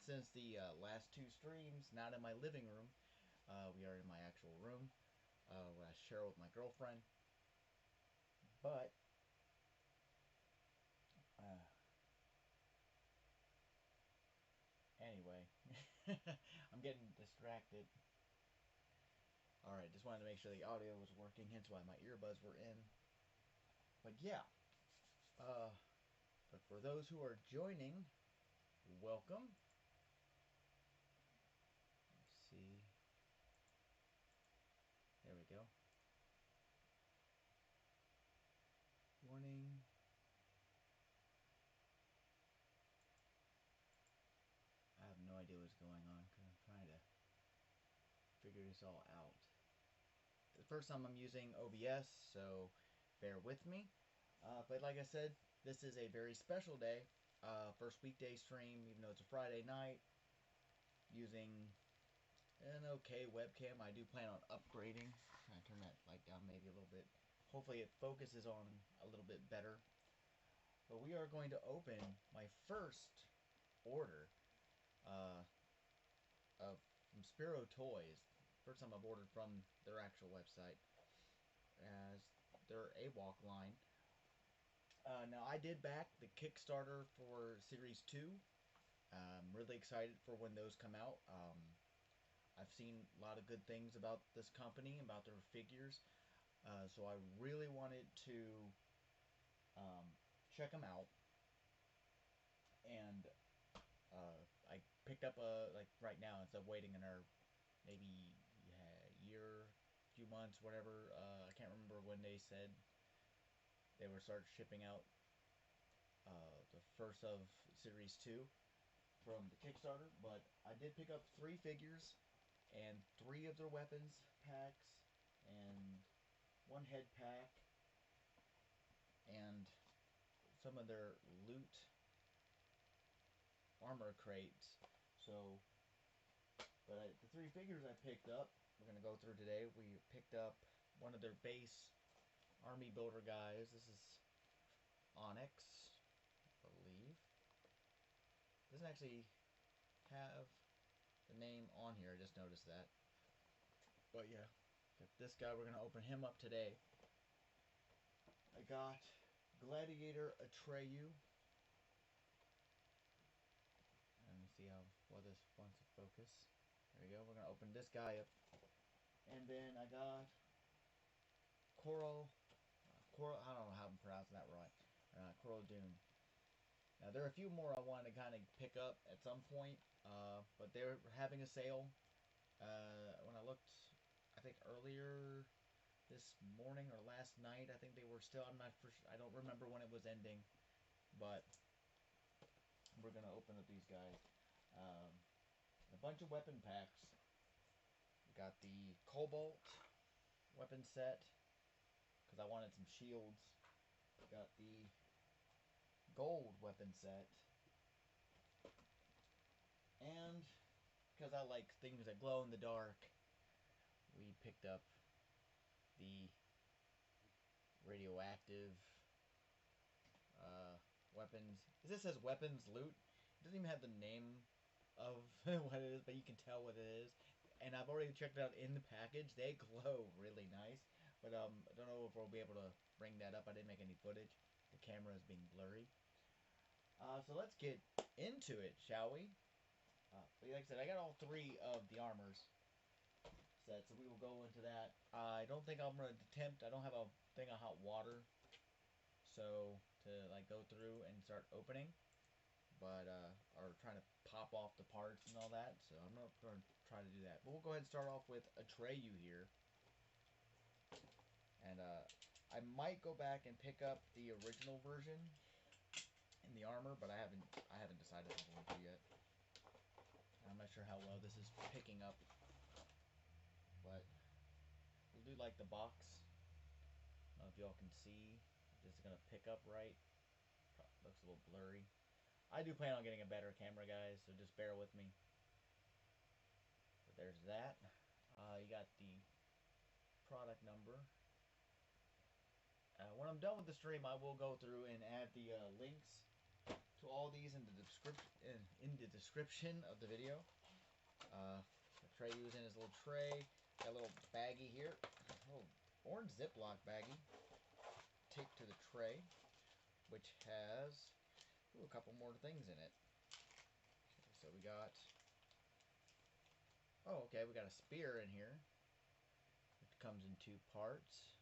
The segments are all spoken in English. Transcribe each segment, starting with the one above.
since the last two streams, not in my living room. We are in my actual room, where I share with my girlfriend. But anyway, I'm getting distracted. Alright, just wanted to make sure the audio was working, hence why my earbuds were in. But yeah, but for those who are joining, welcome. Let's see. There we go. Warning. I have no idea what's going on because I'm trying to figure this all out. The first time I'm using OBS, so bear with me. But like I said, this is a very special day. First weekday stream, even though it's a Friday night. Using an okay webcam. I do plan on upgrading. Try to turn that light down maybe a little bit. Hopefully it focuses on a little bit better. But we are going to open my first order from Spero Toys. First time I've ordered from their actual website, as their AWOK line. Now I did back the Kickstarter for Series 2. I'm really excited for when those come out. I've seen a lot of good things about this company, about their figures. So I really wanted to check them out. And I picked up like right now, instead of waiting another maybe year, few months, whatever. I can't remember when they said they would start shipping out the first of Series 2 from the Kickstarter. But I did pick up 3 figures and 3 of their weapons packs and 1 head pack and some of their loot armor crates. So, but the 3 figures I picked up, we're going to go through today. We picked up one of their base army builder guys. This is Onyx, I believe. Doesn't actually have the name on here, I just noticed that. But yeah, got this guy, we're going to open him up today. I got Gladiator Atreyu. Let me see how well this wants to focus. There we go. We're gonna open this guy up, and then I got Coral. I don't know how I'm pronouncing that right. Coral Doom. Now there are a few more I wanted to kind of pick up at some point, but they're having a sale. When I looked, I think earlier this morning or last night, I think they were still. I'm not for sure. I don't remember when it was ending, but we're gonna open up these guys. A bunch of weapon packs. We got the Cobalt weapon set, because I wanted some shields. We got the Gold weapon set. And because I like things that glow in the dark, we picked up the radioactive weapons. This says weapons loot. It doesn't even have the name of what it is, but you can tell what it is. And I've already checked it out in the package. They glow really nice, but I don't know if we'll be able to bring that up. I didn't make any footage. The camera is being blurry. So let's get into it, shall we? But like I said, I got all 3 of the armors set, so we will go into that. I don't think I'm going to attempt. I don't have a thing of hot water, so to like go through and start opening, but or trying to pop off the parts and all that. So I'm not going to try to do that. But we'll go ahead and start off with Atreyu here, and I might go back and pick up the original version in the armor, but I haven't decided if I'm going to yet. I'm not sure how well this is picking up, but we'll do like the box. I don't know if y'all can see if this is going to pick up right. Looks a little blurry. I do plan on getting a better camera, guys, so just bear with me. But there's that. You got the product number. When I'm done with the stream, I will go through and add the links So all these in the description of the video. The tray was in his little tray. Got a little baggie here, a little orange Ziploc baggie taped to the tray, which has a couple more things in it. Okay, so we got, we got a spear in here. It comes in 2 parts.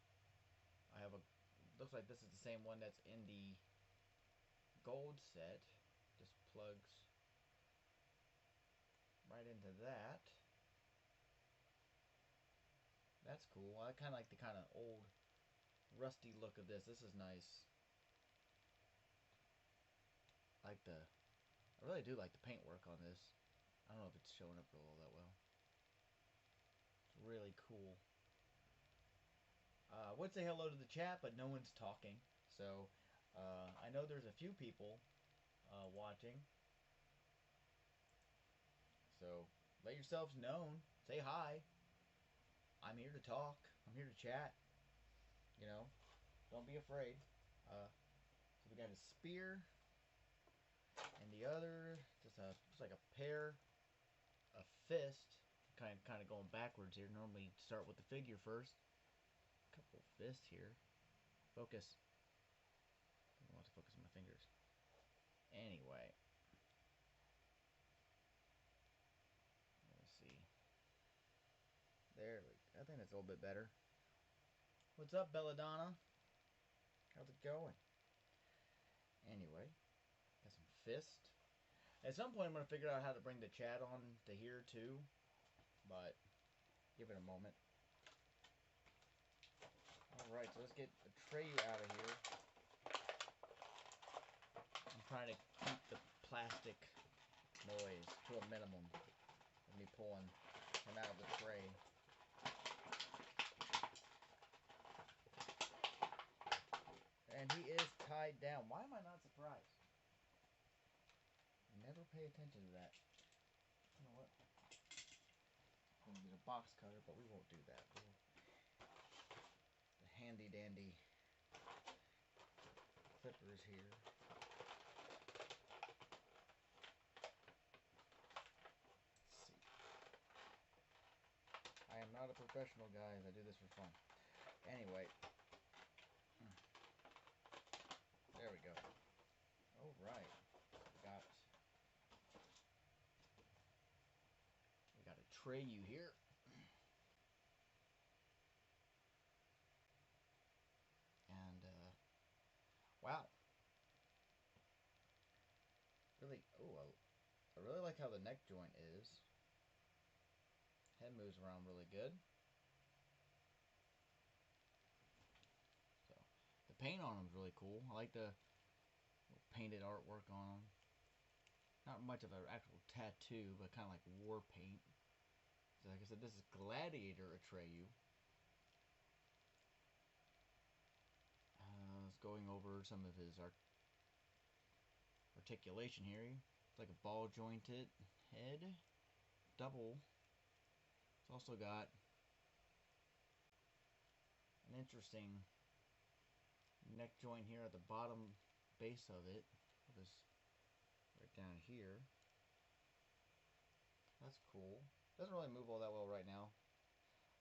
I have looks like this is the same one that's in the gold set. Just plugs right into that. That's cool. I kind of like the kind of old rusty look of this. This is nice. I really do like the paintwork on this. I don't know if it's showing up all that well. It's really cool. I would say hello to the chat, but no one's talking. So I know there's a few people watching. So let yourselves known. Say hi. I'm here to talk. I'm here to chat. You know, don't be afraid. So we got a spear, and the other just like a pair of fist. Kind of going backwards here. Normally start with the figure first. A couple of fists here. Focus. I want to focus on my fingers. Anyway, let's see. There, I think that's a little bit better. What's up, Belladonna? How's it going? Anyway, got some fist. At some point, I'm going to figure out how to bring the chat on to here, too. But, give it a moment. Alright, so let's get the tray out of here. I'm trying to keep the plastic noise to a minimum. Of me pulling him out of the tray. And he is tied down. Why am I not surprised? I never pay attention to that. You know what? I'm going to get a box cutter, but we won't do that. The handy dandy clippers here. Let's see. I am not a professional, guys. I do this for fun. Anyway. There we go. Alright. We got a tray you here. And wow. Really, I really like how the neck joint is. Head moves around really good. So, the paint on him is really cool. I like the painted artwork on him. Not much of an actual tattoo, but kind of like war paint. So like I said, this is Gladiator Atreyu. It's going over some of his articulation here. It's like a ball jointed head. Double. It's also got an interesting neck joint here at the bottom base of it. This right down here. That's cool. Doesn't really move all that well right now.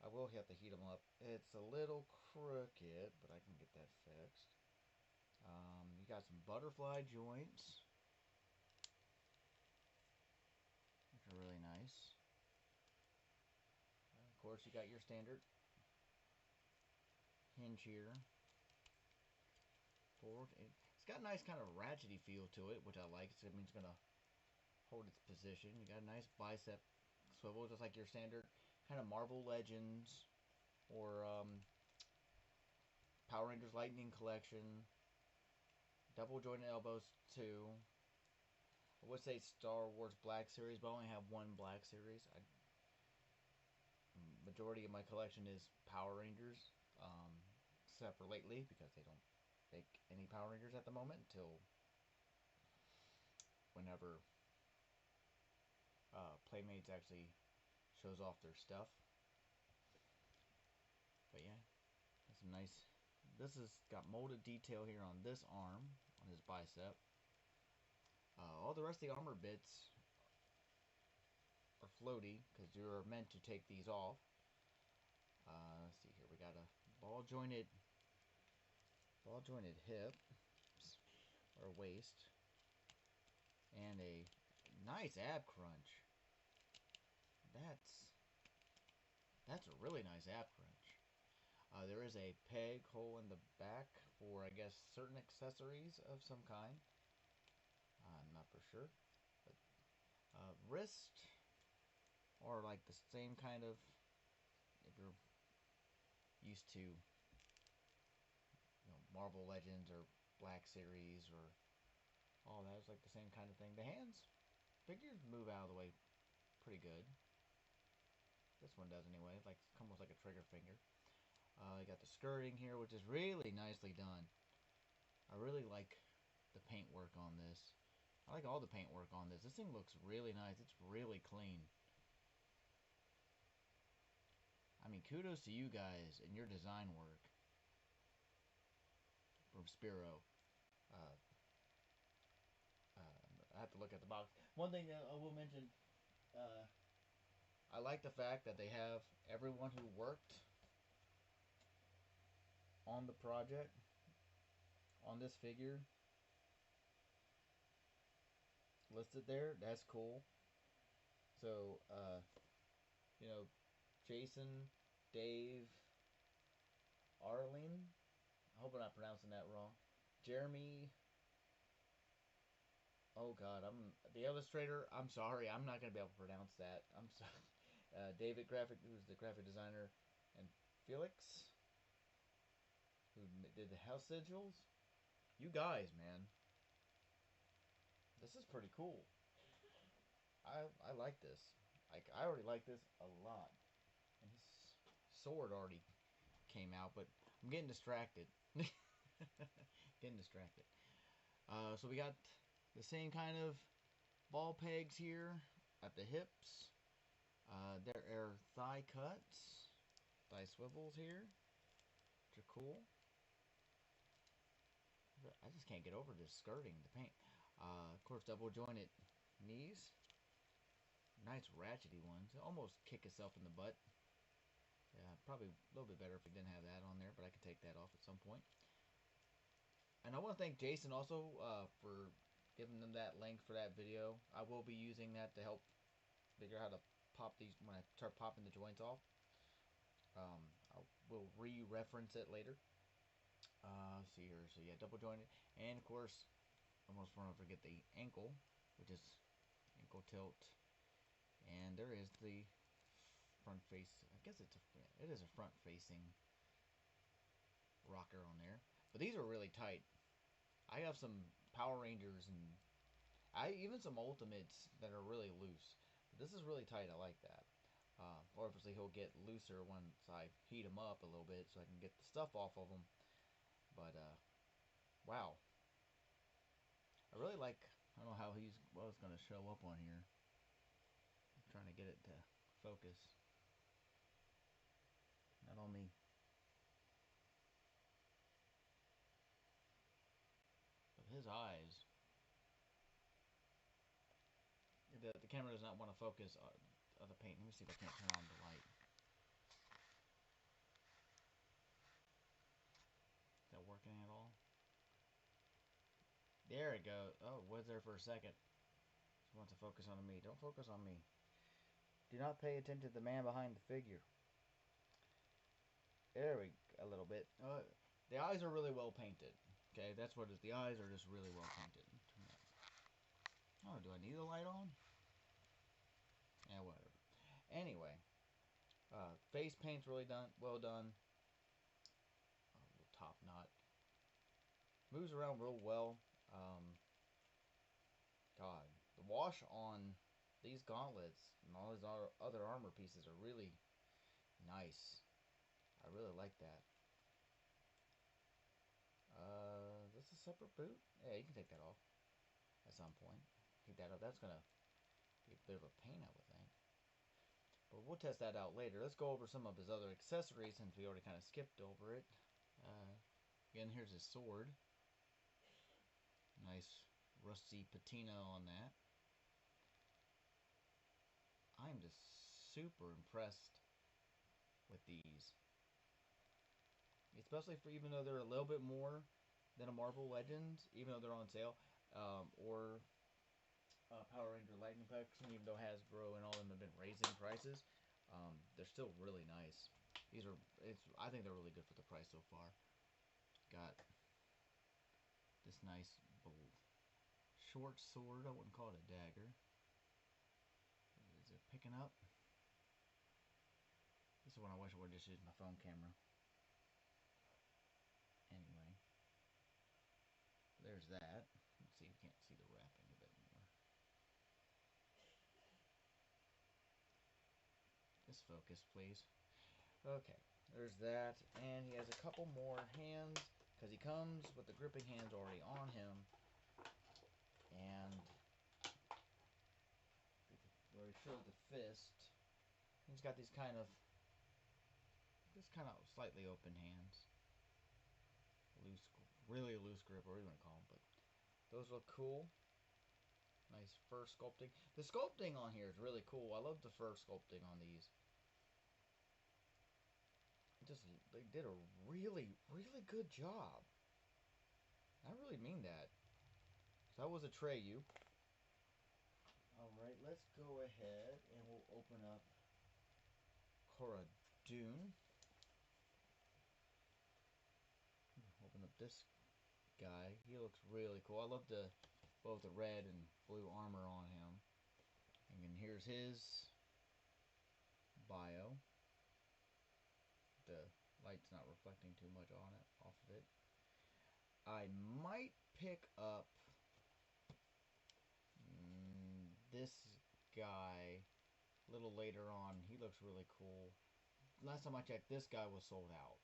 I will have to heat them up. It's a little crooked, but I can get that fixed. You got some butterfly joints, which are really nice. Of course, you got your standard hinge here. Forward. It's got a nice kind of ratchety feel to it, which I like. So it means it's going to hold its position. You got a nice bicep swivel, just like your standard kind of Marvel Legends or Power Rangers Lightning Collection. Double jointed elbows too. I would say Star Wars Black Series, but I only have one Black Series. Majority of my collection is Power Rangers, except for lately because they don't make any Power Rangers at the moment until whenever Playmates actually shows off their stuff. But yeah, that's some nice. This has got molded detail here on this arm, on his bicep. All the rest of the armor bits are floaty because you're meant to take these off. Let's see here. We got a ball jointed hip or waist, and a nice ab crunch. That's a really nice ab crunch. There is a peg hole in the back for, I guess, certain accessories of some kind. I'm not for sure. But, wrist, or like the same kind of, if you're used to, Marvel Legends or Black Series or all that, it's like the same kind of thing. The hands, figures move out of the way pretty good. This one does anyway. It's like almost like a trigger finger. You got the skirting here, which is really nicely done. I really like the paint work on this. I like all the paint work on this. This thing looks really nice. It's really clean. I mean, kudos to you guys and your design work from Spero. Uh, I have to look at the box. One thing that I will mention, I like the fact that they have everyone who worked on the project, on this figure, listed there. That's cool. So, you know, Jason, Dave, Arlene. I hope I'm not pronouncing that wrong. Jeremy. Oh God, I'm the illustrator. I'm sorry, I'm not gonna be able to pronounce that. I'm sorry. David Graphic, who's the graphic designer, and Felix, who did the house sigils. You guys, man, this is pretty cool. I like this. Like I already like this a lot. And his sword already came out, but I'm getting distracted. Getting distracted. So we got the same kind of ball pegs here at the hips. There are thigh cuts, thigh swivels here, which are cool. I just can't get over this skirting, the paint. Of course, double jointed knees. Nice ratchety ones. Almost kick itself in the butt. Yeah, probably a little bit better if we didn't have that on there, but I could take that off at some point. And I want to thank Jason also for giving them that link for that video. I will be using that to help figure out how to pop these when I start popping the joints off. I will re-reference it later. Let's see here. So yeah, double jointed, and of course, almost want to forget the ankle, which is ankle tilt, and there is the front face. I guess it is a front facing rocker on there. But these are really tight. I have some Power Rangers and even some Ultimates that are really loose. But this is really tight. I like that. Obviously, he'll get looser once I heat him up a little bit so I can get the stuff off of him. But wow, I really like. I don't know how he's going to show up on here. I'm trying to get it to focus. Not on me. But his eyes. The camera does not want to focus on the paint. Let me see if I can't turn on the light. Is that working at all? There it goes. Oh, it was there for a second. Just wants to focus on me. Don't focus on me. Do not pay attention to the man behind the figure. There we go. A little bit. The eyes are really well painted. Okay, that's what it is. The eyes are just really well painted. Oh, do I need the light on? Yeah, whatever. Anyway, face paint's really well done. Top knot. Moves around real well. God, the wash on these gauntlets and all these other armor pieces are really nice. I really like that. Is this a separate boot? Yeah, you can take that off at some point. Take that off. That's gonna be a bit of a pain, I would think. But we'll test that out later. Let's go over some of his other accessories since we already kind of skipped over it. Again, here's his sword. Nice rusty patina on that. I'm just super impressed with these. Especially for, even though they're a little bit more than a Marvel Legends, even though they're on sale, or Power Ranger Lightning Packs, even though Hasbro and all of them have been raising prices, they're still really nice. These are, I think they're really good for the price so far. Got this nice short sword. I wouldn't call it a dagger. Is it picking up? This is when I wish I would just use my phone camera. Anyway, there's that. Let's see if you can't see the wrapping a bit more. Just focus, please. Okay, there's that. And he has a couple more hands, because he comes with the gripping hands already on him. And where he showed the fist, he's got these kind of, slightly open hands. Loose, really loose grip, or whatever you want to call them. But those look cool. Nice fur sculpting. The sculpting on here is really cool. I love the fur sculpting on these. They did a really, really good job. I really mean that. So that was Atreyu. Alright, let's go ahead and we'll open up Cara Dune. Open up this guy. He looks really cool. I love both the red and blue armor on him. And then here's his bio. The light's not reflecting too much off of it. I might pick up this guy a little later on. He looks really cool. Last time I checked, this guy was sold out.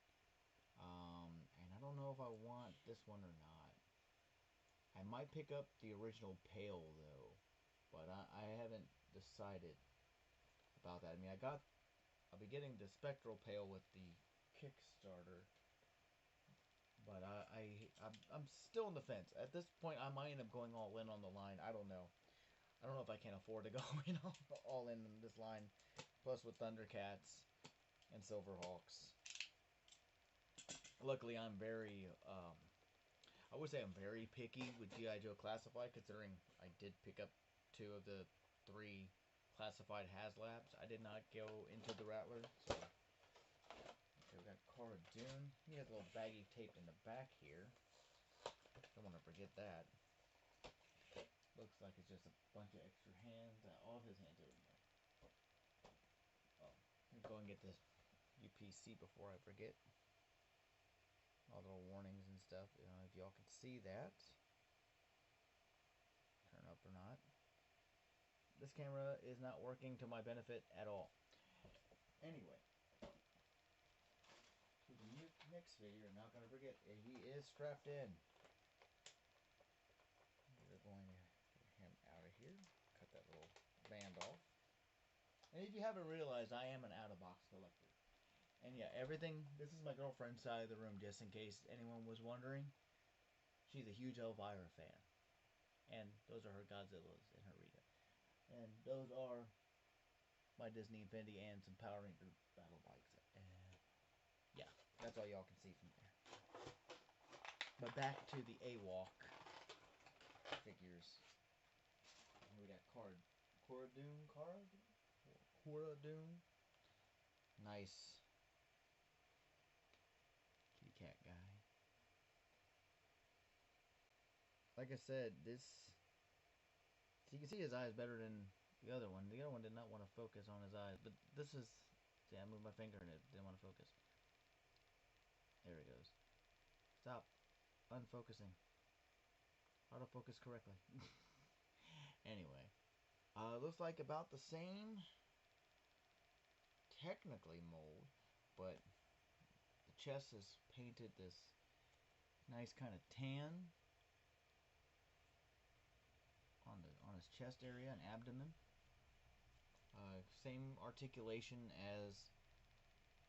And I don't know if I want this one or not. I might pick up the original Pale though, but I haven't decided about that. I mean, I'll be getting the Spectral Pale with the Kickstarter, but I'm still on the fence. At this point, I might end up going all in on the line. I don't know. I don't know if I can afford to go all in on this line. Plus with Thundercats and Silverhawks. Luckily, I'm very, I would say I'm very picky with G.I. Joe Classified, considering I did pick up 2 of the 3 classified HasLabs. I did not go into the Rattler, so. Okay, we got Cara Dune. He has a little baggy tape in the back here. Don't want to forget that. Looks like it's just a bunch of extra hands. All of his hands are in there. Oh, let me go and get this UPC before I forget. All the little warnings and stuff. If y'all can see that. Turn up or not. This camera is not working to my benefit at all. Anyway. To the next figure, not going to forget, he is strapped in. We're going to get him out of here. Cut that little band off. And if you haven't realized, I am an out-of-box collector. And yeah, everything, this is my girlfriend's side of the room, just in case anyone was wondering. She's a huge Elvira fan. And those are her Godzillas and her Rita. And those are my Disney Infinity and some Power Ranger battle bikes. And yeah, that's all y'all can see from there. But back to the AWOK figures. We got Cara Dune. Nice kitty cat guy. Like I said, this, so you can see his eyes better than the other one. The other one did not want to focus on his eyes, but this is, see, I moved my finger and it didn't want to focus. There it goes. Stop unfocusing. Autofocus correctly. Anyway, looks like about the same technically mold, but the chest is painted this nice kind of tan on his chest area and abdomen. Same articulation as,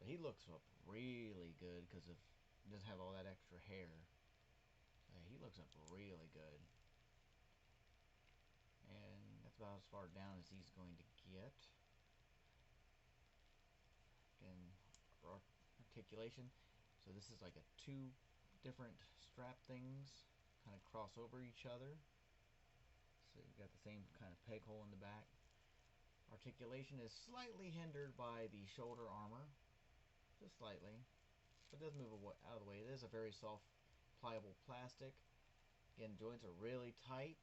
but he looks up really good because of, he doesn't have all that extra hair. He looks up really good. That's about as far down as he's going to get. Again, articulation. So this is like a two different strap things kind of cross over each other. So you've got the same kind of peg hole in the back. Articulation is slightly hindered by the shoulder armor, just slightly, but it does move out of the way. It is a very soft, pliable plastic. Again, joints are really tight.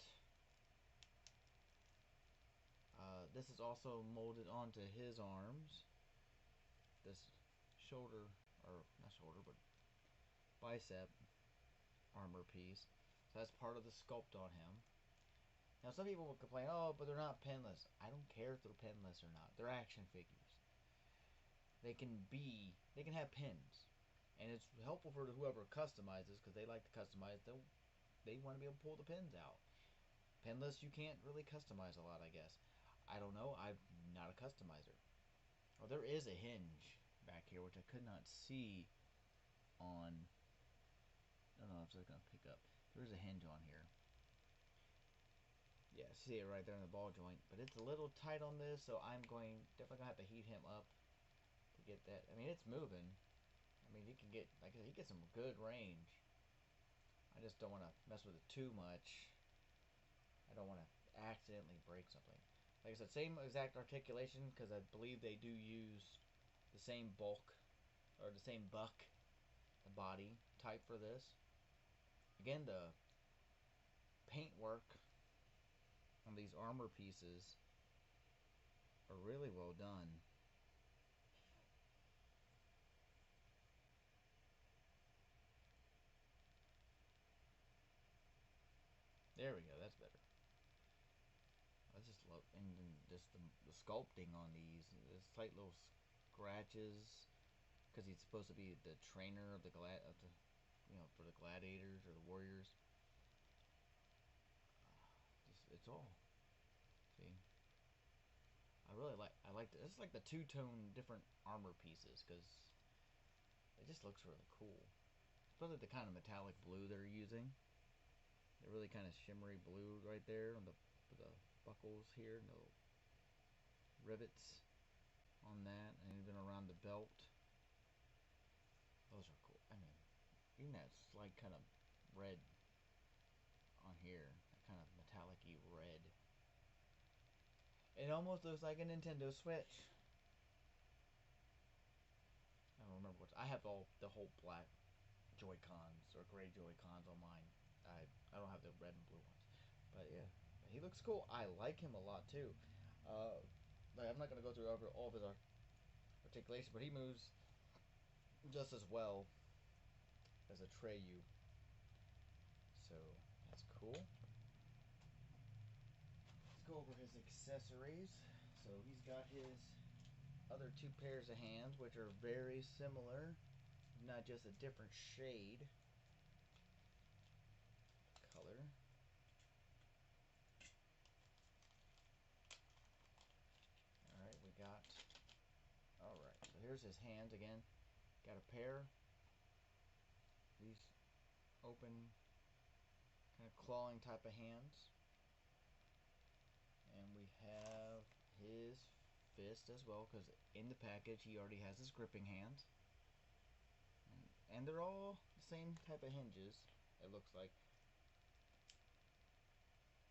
This is also molded onto his arms. This shoulder, or not shoulder, but bicep armor piece. So that's part of the sculpt on him. Now some people will complain, oh, but they're not pinless. I don't care if they're pinless or not. They're action figures. They can have pins. And it's helpful for whoever customizes, because they like to customize. They want to be able to pull the pins out. Pinless, you can't really customize a lot, I guess. I don't know. I'm not a customizer. Oh, there is a hinge back here, which I could not see on... I don't know if it's going to pick up. There is a hinge on here. Yeah, see it right there in the ball joint. But it's a little tight on this, so I'm definitely going to have to heat him up to get that. I mean, it's moving. I mean, he can get, like I said, he gets some good range. I just don't want to mess with it too much. I don't want to accidentally break something. Like I said, same exact articulation, because I believe they do use the same bulk, or the same buck, the body type for this. Again, the paintwork on these armor pieces are really well done. There we go, that's better. I just love, and just the sculpting on these. There's tight little scratches, because he's supposed to be the trainer of the for the gladiators or the warriors. It's all. See, I like this. It's like the two-tone different armor pieces, because it just looks really cool. Especially the kind of metallic blue they're using. The really kind of shimmery blue right there on the buckles here, no rivets on that, and even around the belt. Those are cool. I mean, even that slight kind of red on here, that kind of metallic-y red. It almost looks like a Nintendo Switch. I don't remember what. I have the whole black Joy-Cons or gray Joy-Cons on mine. I don't have the red and blue ones, but yeah, he looks cool. I like him a lot too. Like, I'm not gonna go through all of his articulation, but he moves just as well as a Atreyu. So that's cool. Let's go over his accessories. So he's got his other two pairs of hands, which are very similar, not just a different shade color. Alright, we got... Alright, so here's his hands again. Got a pair. These open, kind of clawing type of hands. And we have his fist as well, because in the package he already has his gripping hands. And they're all the same type of hinges, it looks like.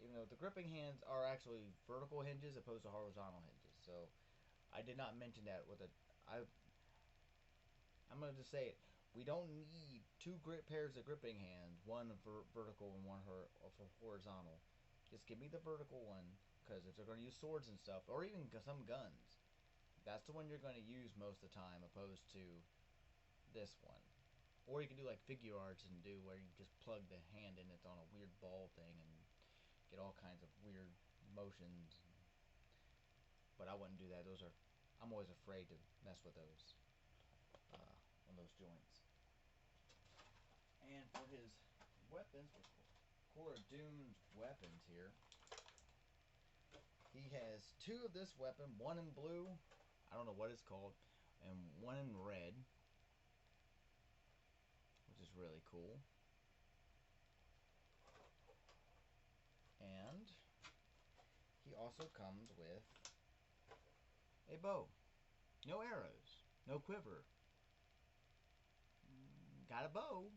Even though the gripping hands are actually vertical hinges opposed to horizontal hinges. So I did not mention that with I'm going to just say it. We don't need two pairs of gripping hands, one vertical and one horizontal. Just give me the vertical one, because if they're going to use swords and stuff, or even some guns, that's the one you're going to use most of the time, opposed to this one. Or you can do like figure arts and do where you just plug the hand in, it's on a weird ball thing, and get all kinds of weird motions. But I wouldn't do that. I'm always afraid to mess with those on those joints. And for his weapons, Cora Dune's weapons here, he has two of this weapon, one in blue, I don't know what it's called, and one in red, which is really cool. And he he also comes with a bow. No arrows. No quiver. Got a bow.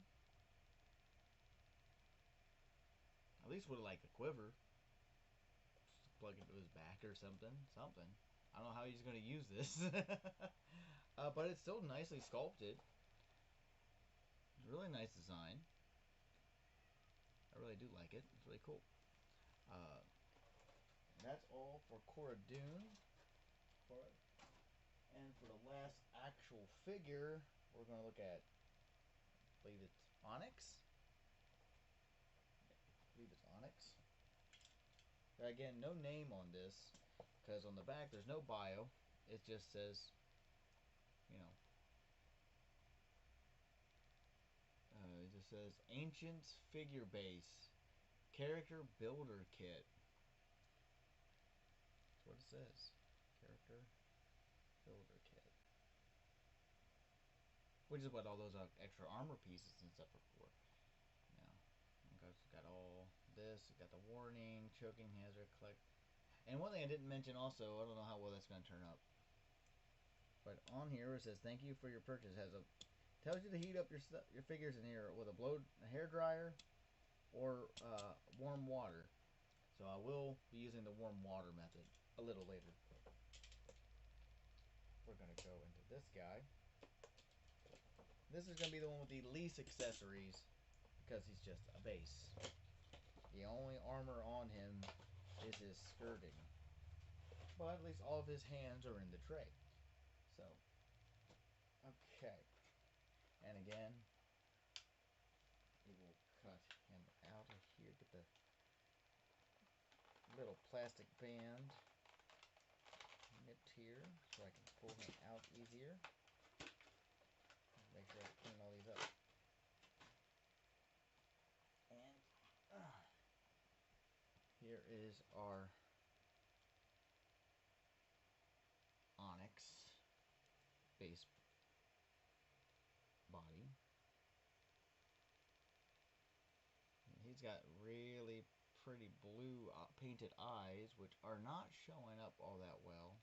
At least would have liked a quiver. Just plug into his back or something. Something. I don't know how he's going to use this. But it's still nicely sculpted. Really nice design. I really do like it. It's really cool. That's all for Cora Dune. And for the last actual figure, we're going to look at, I believe it's Onyx. I believe it's Onyx. Again, no name on this, because on the back there's no bio. It just says, you know, it just says Ancient Figure Base Character Builder Kit. That's what it says. Character Builder Kit. Which is what all those extra armor pieces and stuff are for. Now, it's got all this. It's got the warning, choking hazard, collect. And one thing I didn't mention also, I don't know how well that's going to turn up. But on here it says, thank you for your purchase. It has a tells you to heat up your figures in here with a hair dryer or warm water. So I will be using the warm water method a little later. We're going to go into this guy. This is going to be the one with the least accessories because he's just a base. The only armor on him is his skirting. But at least all of his hands are in the tray. So, okay. And again, we will cut him out of here. Get the little plastic band nipped here so I can pull him out easier. Make sure I clean all these up. And here is our Onyx base body. And he's got really pretty blue painted eyes, which are not showing up all that well.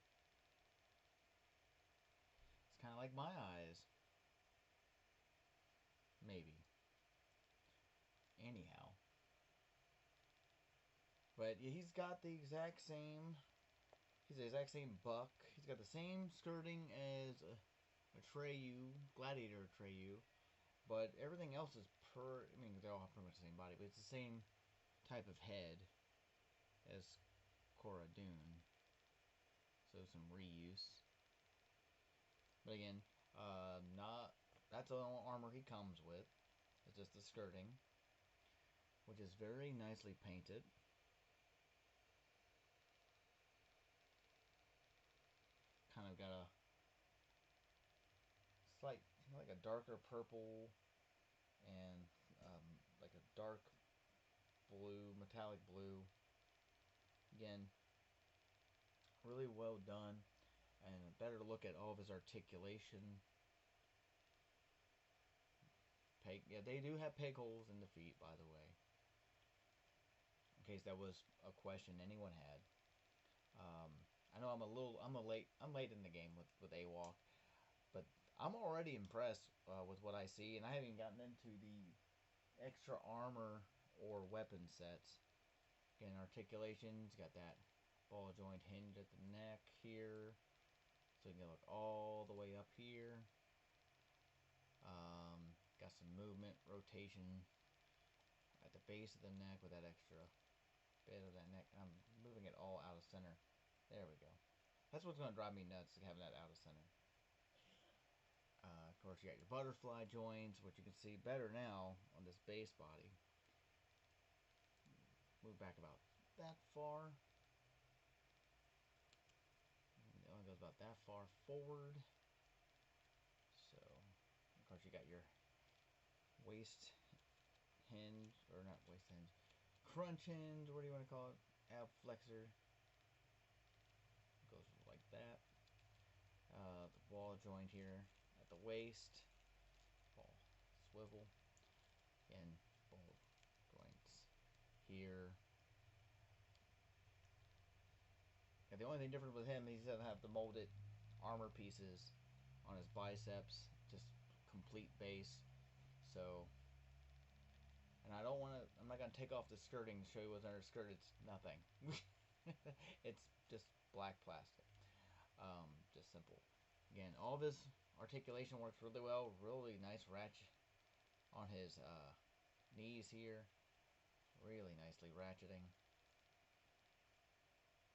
It's kind of like my eyes. Maybe. Anyhow. But yeah, he's got the exact same... He's the exact same buck. He's got the same skirting as Atreyu, Gladiator Atreyu. But everything else is I mean, they all have pretty much the same body, but it's the same type of head as Cora Dune. So some reuse. But again, that's the only armor he comes with. It's just the skirting, which is very nicely painted. Kind of got a slight, like a darker purple and like a dark blue, metallic blue. Again, really well done, and better to look at all of his articulation. Yeah, they do have peg holes in the feet, by the way, in case that was a question anyone had. I know I'm late in the game with AWOK, but I'm already impressed with what I see, and I haven't even gotten into the extra armor or weapon sets. Again, articulation's got that ball joint hinge at the neck here, so you can look all the way up here. Got some movement, rotation at the base of the neck with that extra bit of that neck. I'm moving it all out of center. There we go. That's what's going to drive me nuts, having that out of center. Of course, you got your butterfly joints, which you can see better now on this base body. Move back about that far. It only goes about that far forward. So, of course, you got your waist hinge, or not waist hinge, crunch hinge, what do you want to call it? Ab flexor. Goes like that. The ball joint here at the waist. Ball swivel. And ball joints here. And the only thing different with him, he doesn't have the molded armor pieces on his biceps, just complete base. So, and I don't want to. I'm not gonna take off the skirting to show you what's under the skirt. It's nothing. It's just black plastic. Just simple. Again, all of his articulation works really well. Really nice ratchet on his knees here. Really nicely ratcheting.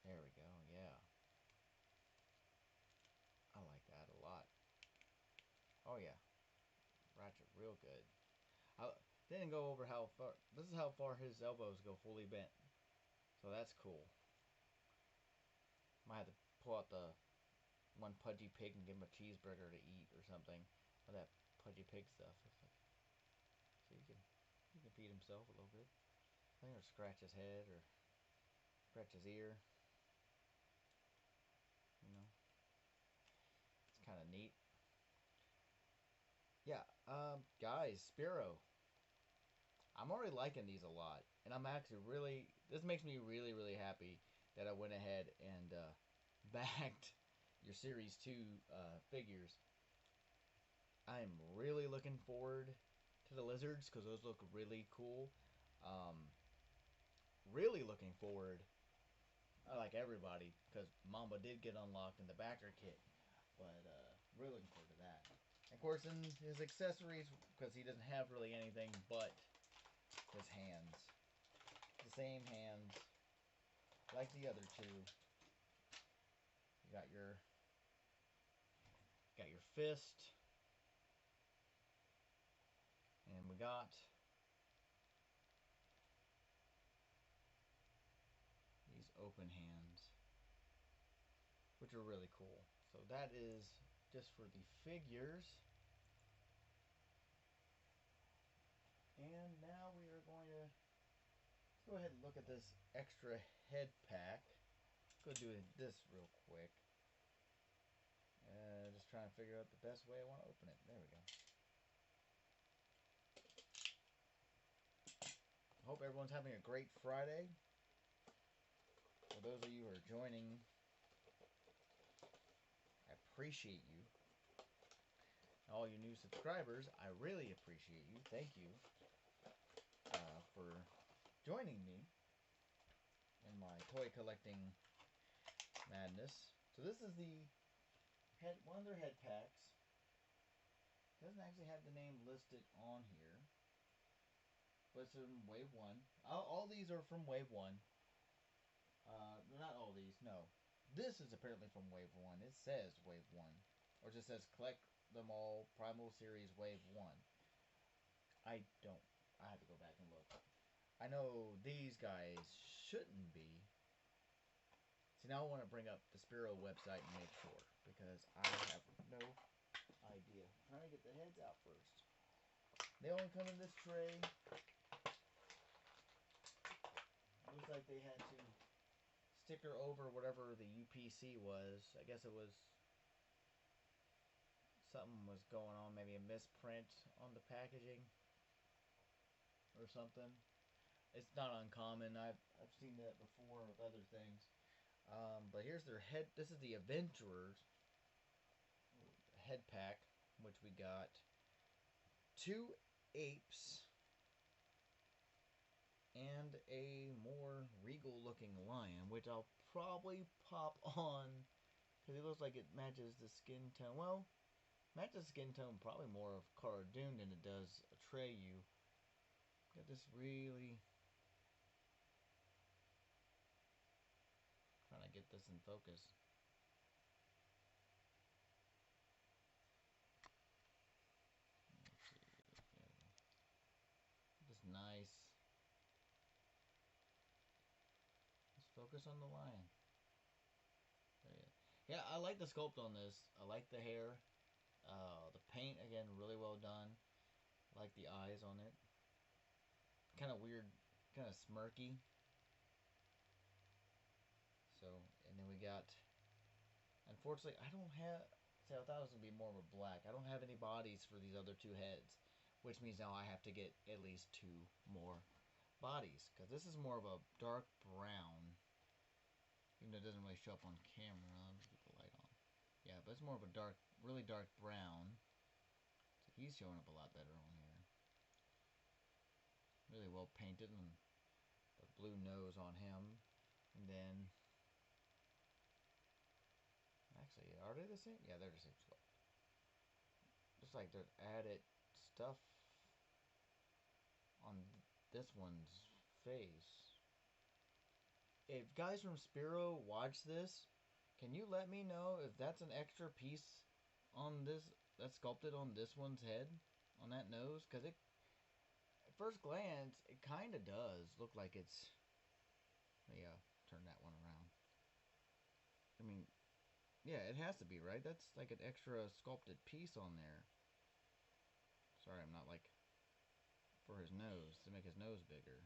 There we go. Yeah. I like that a lot. Oh yeah. Ratchet real good. I didn't go over how far. This is how far his elbows go fully bent. So that's cool. Might have to pull out the one pudgy pig and give him a cheeseburger to eat or something. With that pudgy pig stuff. So he can feed himself a little bit. I think, or scratch his head or scratch his ear. You know, it's kind of neat. Yeah, guys, Spero. I'm already liking these a lot, and I'm actually really. This makes me really, really happy that I went ahead and backed your Series 2 figures. I'm really looking forward to the lizards because those look really cool. Um, really looking forward. I like everybody because Mamba did get unlocked in the backer kit, but really looking forward to that. And of course, in his accessories, because he doesn't have really anything but his hands. The same hands like the other two. You got your fist, and we got these open hands, which are really cool. So that is just for the figures. And now we are going to go ahead and look at this extra head pack. Let's go do this real quick. Just trying to figure out the best way I want to open it. There we go. I hope everyone's having a great Friday. For those of you who are joining, I appreciate you. All you new subscribers, I really appreciate you. Thank you for joining me in my toy collecting madness. So this is the one of their head packs. It doesn't actually have the name listed on here, but it's from Wave 1. All these are from Wave 1. Not all these, no. This is apparently from Wave 1. It says Wave 1. Or it just says collect them all, Primal Series Wave 1. I have to go back and look. I know these guys shouldn't be. See, now I want to bring up the Spero website and make sure, because I have no idea. I'm trying to get the heads out first. They only come in this tray. Looks like they had to sticker over whatever the UPC was. I guess it was something was going on, maybe a misprint on the packaging or something. It's not uncommon. I've seen that before with other things. But here's their head. This is the Adventurers head pack, which we got 2 apes and a more regal looking lion, which I'll probably pop on because it looks like it matches the skin tone. Well, matches the skin tone probably more of Cara Dune than it does Atreyu. Got this really trying to get this in focus. Let's see. This nice. Let's focus on the lion. There you go. Yeah, I like the sculpt on this. I like the hair. The paint, again, really well done. I like the eyes on it. Kind of weird, kind of smirky. So, and then we got, unfortunately, I don't have, see, I thought it was going to be more of a black. I don't have any bodies for these other 2 heads, which means now I have to get at least 2 more bodies, because this is more of a dark brown. Even though it doesn't really show up on camera. Let me get the light on. Yeah, but it's more of a dark, really dark brown. So he's showing up a lot better on here. Really well painted, and the blue nose on him. And then, actually, are they the same? Yeah, they're the same sculpt. Looks like they've added stuff on this one's face. If guys from Spero watch this, can you let me know if that's an extra piece on this that's sculpted on this one's head, on that nose? Because it, at first glance, it kind of does look like it's. Yeah, turn that one around. I mean, yeah, it has to be, right? That's like an extra sculpted piece on there. Sorry, I'm not like for his nose to make his nose bigger.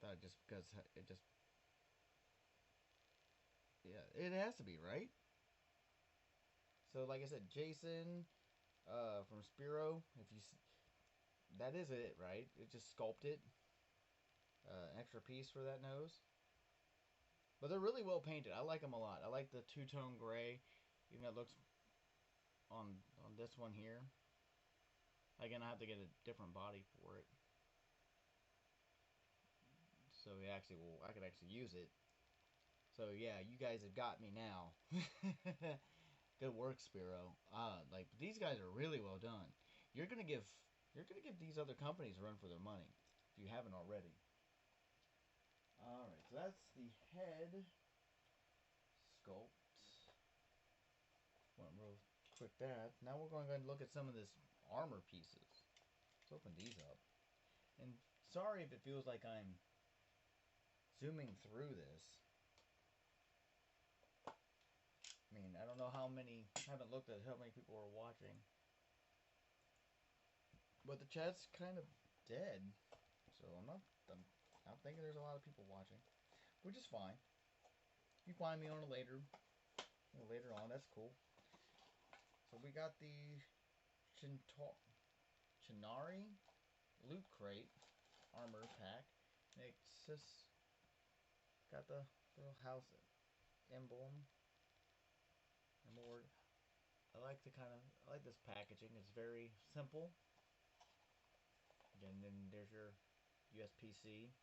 Thought just because it just. Yeah, it has to be, right? So, like I said, Jason from Spero, if you, that is it, right? It just sculpted an extra piece for that nose. But they're really well painted. I like them a lot. I like the two-tone gray, even though it looks on this one here. Again, I have to get a different body for it. So we actually will. I could actually use it. So yeah, you guys have got me now. Good work, Spero. Like these guys are really well done. You're gonna give these other companies a run for their money if you haven't already. All right, so that's the head sculpt. Went real quick that. Now we're going to go and look at some of this armor pieces. Let's open these up. And sorry if it feels like I'm zooming through this. I mean, I don't know how many. I haven't looked at how many people are watching. But the chat's kind of dead. So I'm thinking there's a lot of people watching. Which is fine. You find me on later on. That's cool. So we got the Chinari Loot Crate armor pack. It's just got the little house emblem. And more. I like this packaging. It's very simple. Again, then there's your USPC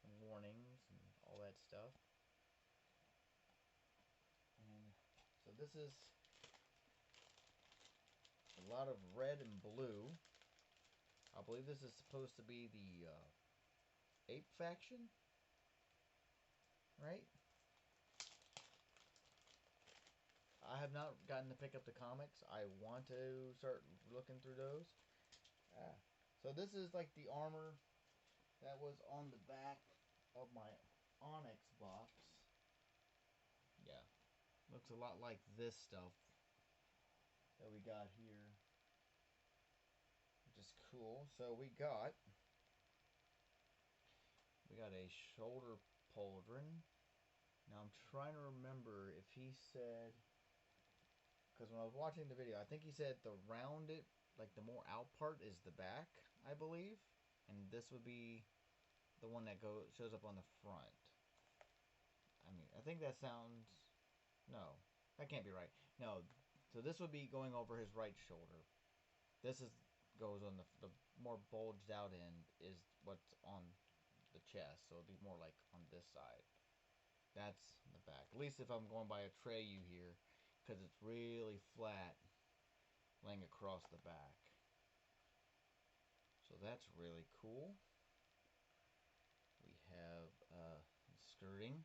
and warnings and all that stuff. And so this is a lot of red and blue. I believe this is supposed to be the ape faction, right? I have not gotten to pick up the comics. I want to start looking through those. So this is like the armor that was on the back of my Onyx box. Yeah. Looks a lot like this stuff that we got here. Which is cool. So we got a shoulder pauldron. Now I'm trying to remember if he said, because when I was watching the video, I think he said the rounded, like the more out part is the back, I believe. And this would be the one that shows up on the front. I mean, I think that sounds... No, that can't be right. No, so this would be going over his right shoulder. This goes on the more bulged out end is what's on the chest. So it'd be more like on this side. That's the back. At least if I'm going by a Atreyu here, because it's really flat laying across the back. So that's really cool. We have skirting,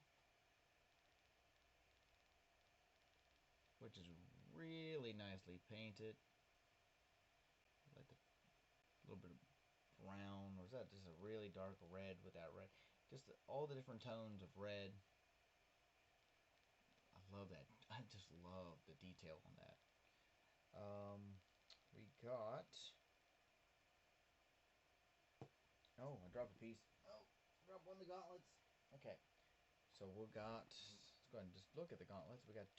which is really nicely painted. Like the little bit of brown, or is that just a really dark red with that red? Just all the different tones of red. I love that. I just love the detail on that. We got... Oh, I dropped a piece. Oh, I dropped one of the gauntlets. Okay. So we got... Let's go ahead and just look at the gauntlets. We got a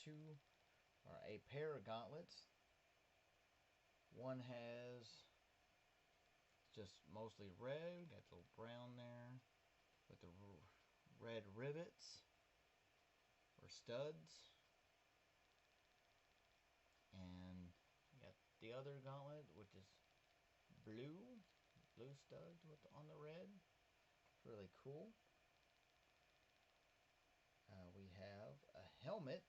pair of gauntlets. One has just mostly red. Got a little brown there with the red rivets or studs. And you got the other gauntlet, which is blue studs with on the red. It's really cool. We have a helmet.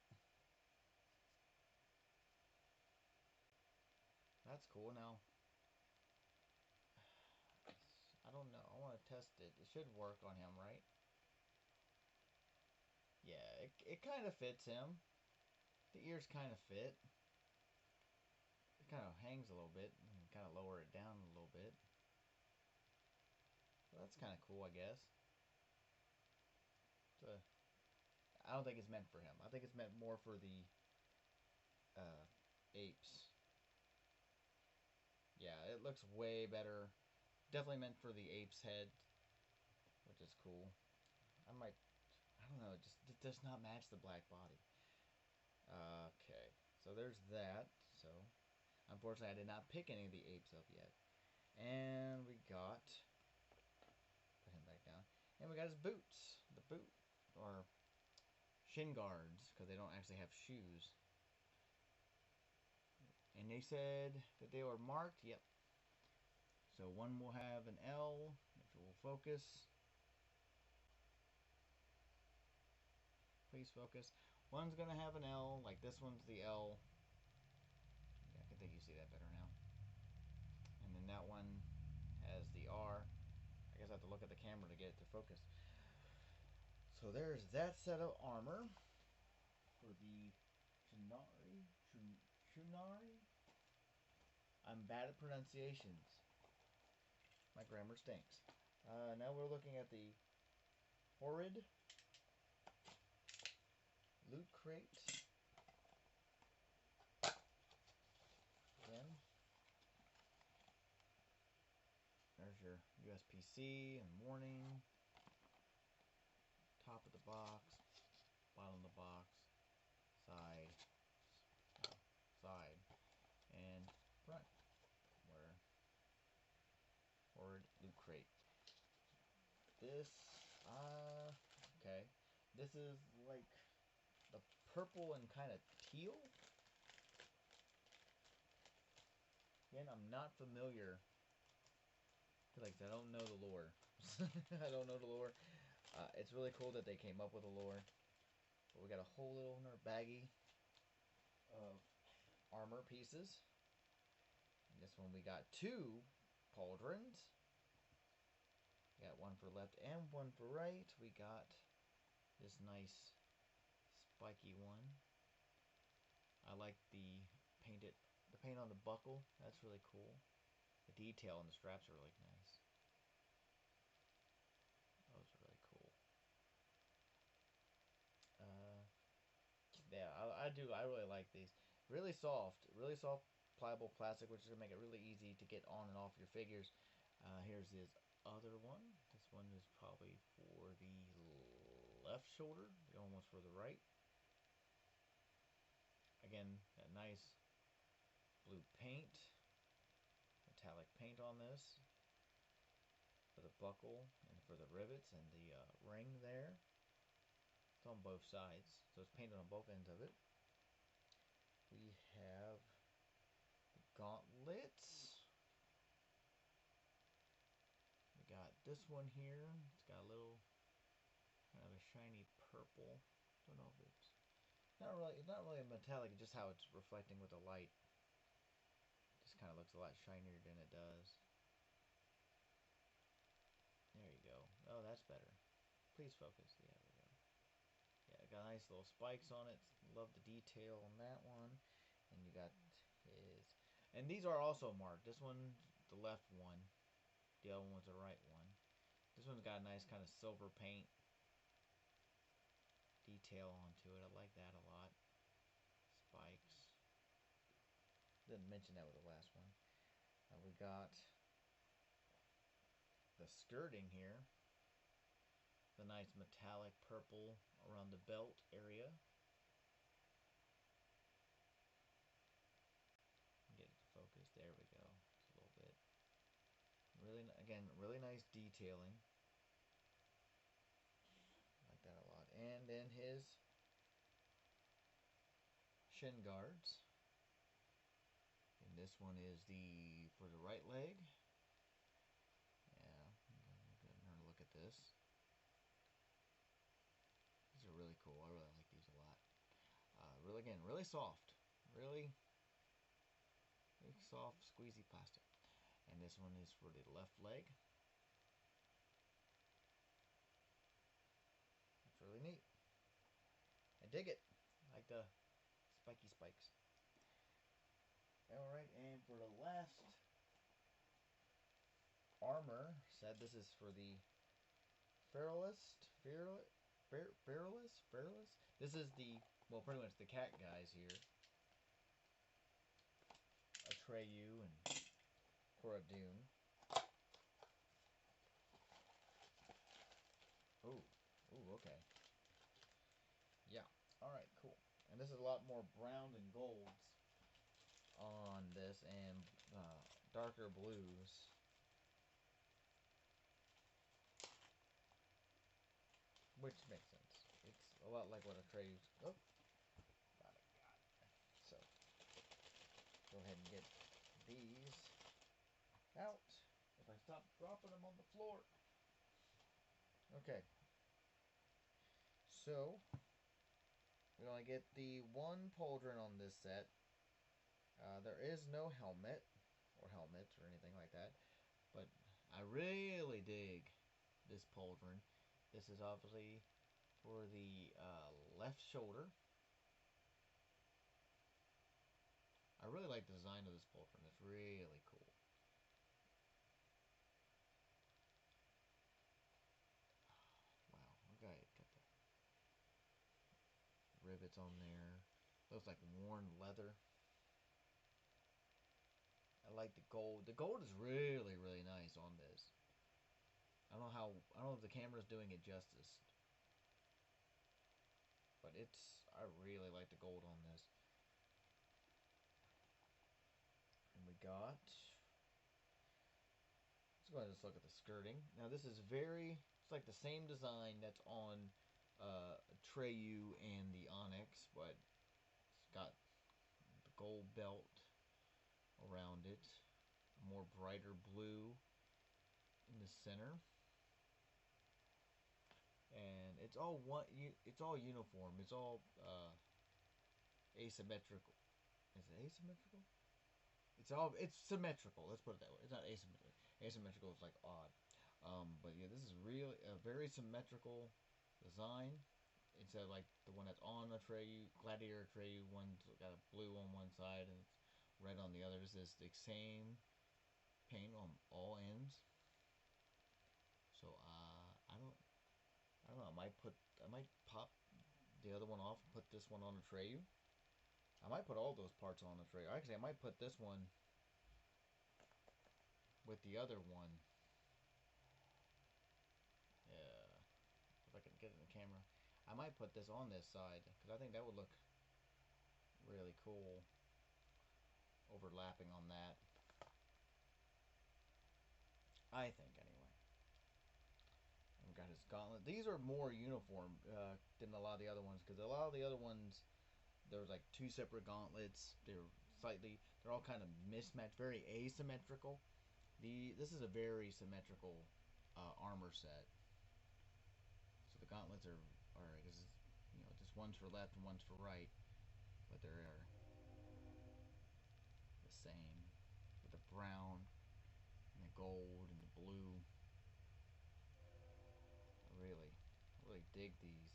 That's cool. Now, I don't know. I want to test it. It should work on him, right? Yeah, it kind of fits him. The ears kind of fit. It kind of hangs a little bit. You can kind of lower it down a little bit. So that's kind of cool, I guess. I don't think it's meant for him. I think it's meant more for the apes. Yeah, it looks way better. Definitely meant for the ape's head, which is cool. I don't know, it does not match the black body. Okay, so there's that. So, unfortunately, I did not pick any of the apes up yet. And we got, put him back down. And we got his boots. The boot, or shin guards, because they don't actually have shoes. And they said that they were marked. Yep. So one will have an L, which will focus. Please focus. One's going to have an L, like this one's the L. Yeah, I think you see that better now. And then that one has the R. I guess I have to look at the camera to get it to focus. So there's that set of armor for the Chunari. I'm bad at pronunciations. My grammar stinks. Now we're looking at the Horrid Loot Crate. Again. There's your USPC and warning. Top of the box, bottom of the box, side, and front. Where Horrid Loot Crate. This, okay. This is like the purple and kind of teal. Again, I'm not familiar. Like, I don't know the lore. I don't know the lore. It's really cool that they came up with a lore. But we got a whole little baggie of armor pieces. And this one we got 2 pauldrons. We got one for left and one for right. We got this nice spiky one. I like the paint on the buckle. That's really cool. The detail on the straps are really nice. Those are really cool. Yeah, I really like these. Really soft pliable plastic, which is gonna make it really easy to get on and off your figures. Here's this other one. This one is probably for the left shoulder. The other one's for the right. Again, that nice blue paint, metallic paint on this for the buckle and for the rivets and the ring there. It's on both sides, so it's painted on both ends of it. We have the gauntlets. We got this one here. It's got a little kind of a shiny purple. Don't know if it's not really metallic, it's just how it's reflecting with the light. It just kind of looks a lot shinier than it does. There you go. Oh, that's better. Please focus. Yeah, there we go. Yeah, got nice little spikes on it. Love the detail on that one. And you got his. And these are also marked. This one, the left one. The other one's the right one. This one's got a nice kind of silver paint detail onto it. I like that a lot. Spikes. Didn't mention that with the last one. We got the skirting here. The nice metallic purple around the belt area. Get it to focus. There we go. Just a little bit. Really, again, really nice detailing. then his shin guards. And this one is the for the right leg. Yeah, I'm gonna look at this. These are really cool. I really like these a lot. Really soft. Really soft, squeezy plastic. And this one is for the left leg. It's really neat. I dig it. I like the spiky spikes. Alright, and for the last armor set, this is for the Fearless. This is the, well, pretty much the cat guys here. Atreyu and Cora Dune. Ooh, okay. Yeah, alright, cool. And this is a lot more brown and golds on this, and darker blues. Which makes sense. It's a lot like what Atreyu's. Oh, got it. So, go ahead and get these out. If I stop dropping them on the floor. Okay. So, we're going to get the one pauldron on this set. There is no helmet or anything like that. But I really dig this pauldron. This is obviously for the left shoulder. I really like the design of this pauldron. It's really cool. Wow, okay, got the rivets on there. Looks like worn leather. I like the gold. The gold is really nice on this. I don't know if the camera's doing it justice. But I really like the gold on this. And we got, let's go ahead and just look at the skirting. Now this is it's like the same design that's on Atreyu and the Onyx, but it's got the gold belt around it, a more brighter blue in the center, and it's all uniform. It's all asymmetrical. Is it asymmetrical? It's symmetrical. Let's put it that way. It's not asymmetrical. Asymmetrical is like odd. But yeah, this is really a very symmetrical design. Instead of like the one that's on Atreyu, Gladiator Atreyu, one's got a blue on one side and it's red on the other. This is the same paint on all ends. So I don't know. I might pop the other one off and put this one on Atreyu. I might put all those parts on Atreyu. Actually, I might put this one with the other one. Yeah, if I can get it in the camera. I might put this on this side because I think that would look really cool overlapping on that. I think anyway. I've got his gauntlet. These are more uniform than a lot of the other ones because a lot of the other ones there's like two separate gauntlets. They're all kind of mismatched, very asymmetrical. This is a very symmetrical armor set. So the gauntlets are just one's for left and one's for right, but they're the same with the brown and the gold and the blue. I really dig these.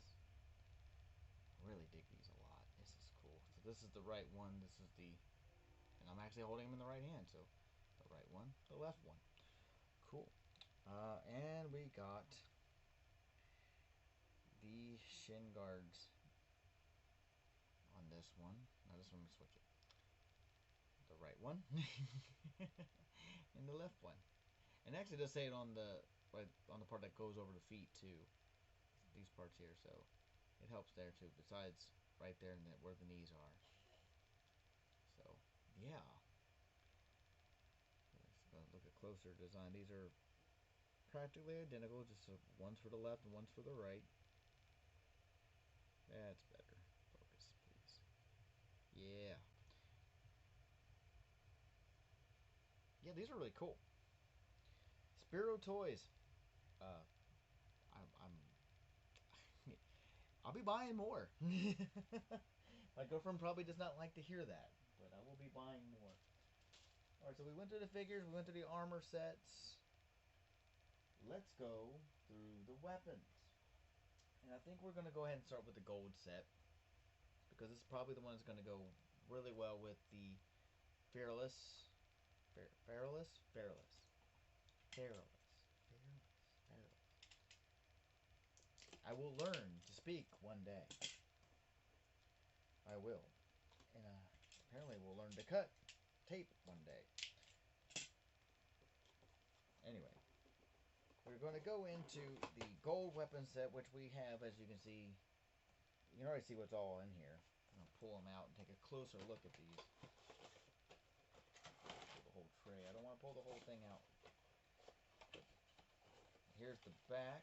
I really dig these a lot. This is cool. So this is the right one. This is and I'm actually holding them in the right hand. So the right one, the left one. Cool. And we got the shin guards on this one. Now this one, we switch it. The right one and the left one. And actually, it does say it on the part that goes over the feet too. These parts here, so it helps there too. Besides, right there where the knees are. So yeah. Let's go look at closer design. These are practically identical, just one's for the left and one's for the right. That's better. Focus, please. Yeah. Yeah, these are really cool. Spero Toys. Uh, I'm I'll be buying more. My girlfriend probably does not like to hear that, but I will be buying more. Alright, so we went through the figures, we went through the armor sets. Let's go through the weapons. And I think we're going to go ahead and start with the gold set, because it's probably the one that's going to go really well with the Fearless. Fearless? Fearless. Fearless. Fearless. I will learn to speak one day. I will. And apparently we'll learn to cut tape one day. Anyway, we're going to go into the gold weapon set, which we have, as you can see. You can already see what's all in here. I'm going to pull them out and take a closer look at these. Pull the whole tray. I don't want to pull the whole thing out. Here's the back,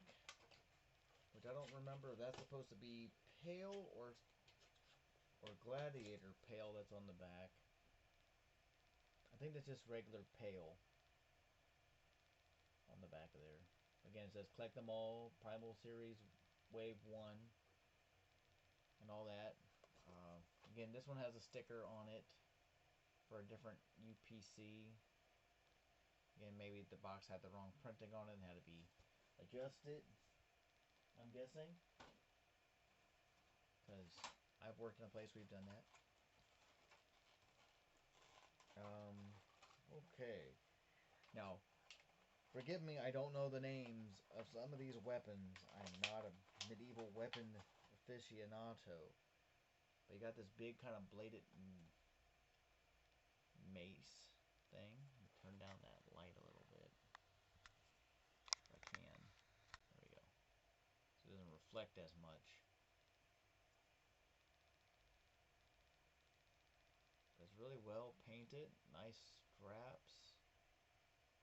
which I don't remember if that's supposed to be pale or gladiator pale that's on the back. I think that's just regular pale on the back of there. Again, it says collect them all, Primal Series, Wave 1, and all that. Again, this one has a sticker on it for a different UPC. Again, maybe the box had the wrong printing on it and had to be adjusted, I'm guessing. Because I've worked in a place we've done that. Okay. Now, forgive me, I don't know the names of some of these weapons. I'm not a medieval weapon aficionado. But you got this big kind of bladed mace thing. Turn down that light a little bit. If I can. There we go. So it doesn't reflect as much. It's really well painted. Nice straps.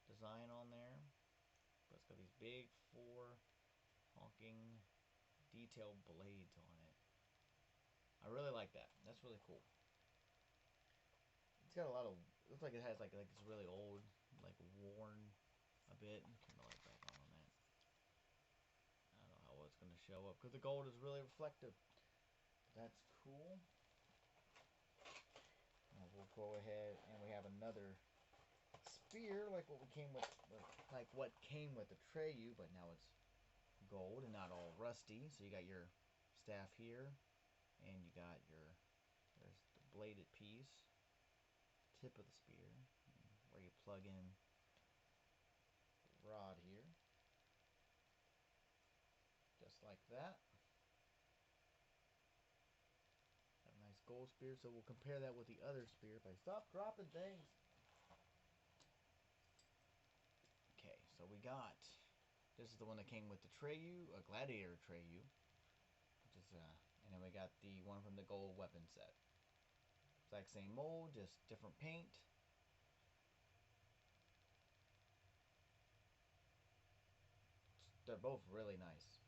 Design on there. But it's got these big 4 honking detailed blades on it. I really like that. That's really cool. It's got a lot of. Looks like it has like it's really old, like worn a bit. Turn the light back on that. I don't know how well it's going to show up because the gold is really reflective. That's cool. Now we'll go ahead and we have another spear, like what we came with, like what came with the Treyu, but now it's gold and not all rusty. So you got your staff here, and you got there's the bladed piece, tip of the spear, where you plug in the rod here, just like that. Got a nice gold spear, so we'll compare that with the other spear. If I stop dropping things. Okay, so we got, this is the one that came with the Treyu, a Gladiator Treyu, which is, and then we got the one from the gold weapon set. Exact same mold, just different paint. They're both really nice.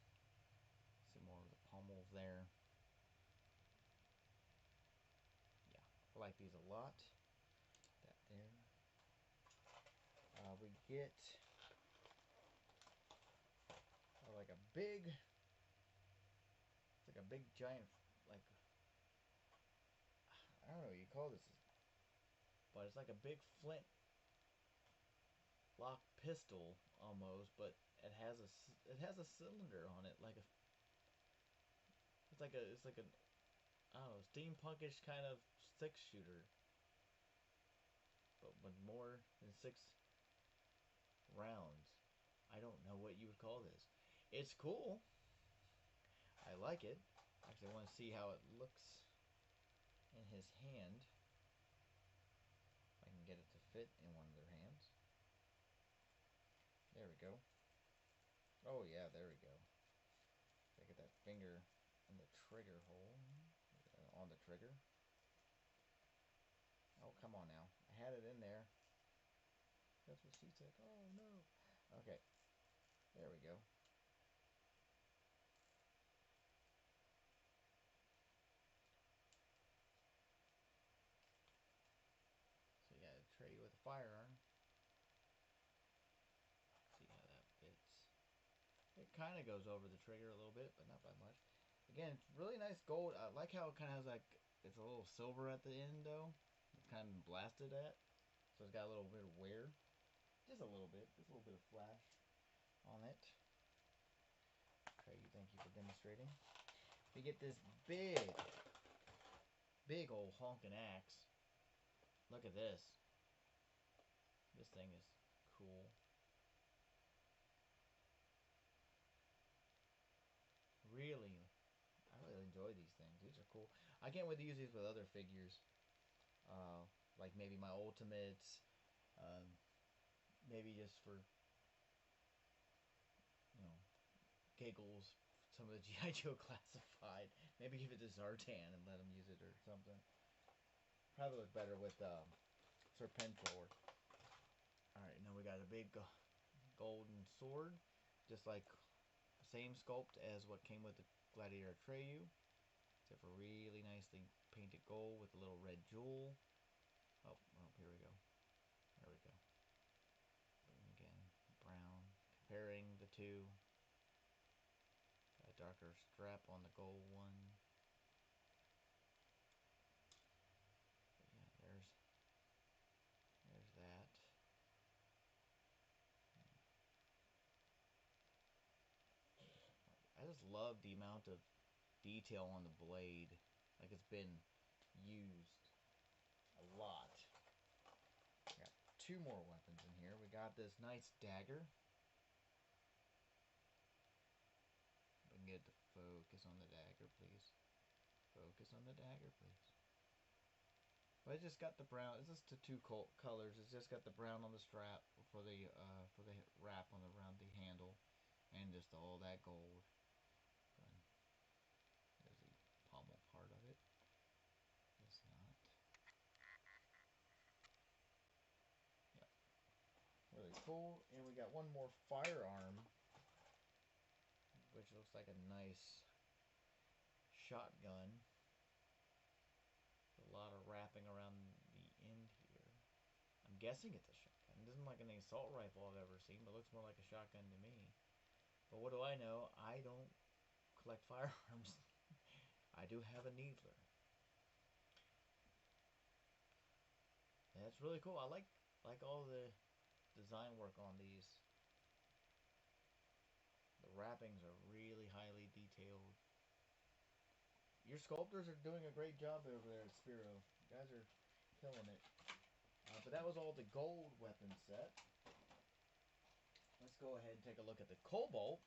See more of the pommels there. Yeah, I like these a lot. That there. We get like a big, it's like a big giant, like, I don't know what you call this, but it's like a big flint lock pistol almost, but it has a cylinder on it, like a, it's like a I don't know, steampunkish kind of 6-shooter, but with more than 6 rounds. I don't know what you would call this. It's cool. I like it. Actually, I want to see how it looks in his hand. If I can get it to fit in one of their hands. There we go. Oh yeah, there we go. I get that finger in the trigger hole. On the trigger. Oh, come on now. I had it in there. That's what she said. Oh no. Okay. There we go. the firearm. See how that fits. It kind of goes over the trigger a little bit, but not by much. Again, it's really nice gold. I like how it kind of has like, it's a little silver at the end though. It's kind of blasted at. So it's got a little bit of wear. Just a little bit. Just a little bit of flash on it. Okay, thank you for demonstrating. We get this big old honking axe. Look at this. This thing is cool. Really, I really enjoy these things. These are cool. I can't wait to use these with other figures. Like maybe my Ultimates. Maybe just for, giggles. Some of the G.I. Joe classified. Maybe give it to Zartan and let him use it or something. Probably look better with Serpentor. Alright, now we got a big golden sword. Just like same sculpt as what came with the Gladiator Atreyu. Except for really nicely painted gold with a little red jewel. Oh, here we go. There we go. And again, brown. Comparing the two. Got a darker strap on the gold one. But yeah, there's that. I just love the amount of detail on the blade. Like it's been used a lot. Got two more weapons in here. We got this nice dagger. If I can get the focus on the dagger, please. Focus on the dagger, please. But I just got the brown. It's just the two colors. It's just got the brown on the strap for the wrap on around the handle, and just all that gold. There's the pommel part of it. It's not. Yep. Really cool. And we got one more firearm, which looks like a nice shotgun. A lot of wrapping around the end here. I'm guessing it's a shotgun. It doesn't look like an assault rifle I've ever seen, but it looks more like a shotgun to me. But what do I know? I don't collect firearms. I do have a needler. And it's really cool. I like all the design work on these. The wrappings are really highly detailed. Your sculptors are doing a great job over there at Spero. You guys are killing it. But that was all the gold weapon set. Let's go ahead and take a look at the cobalt.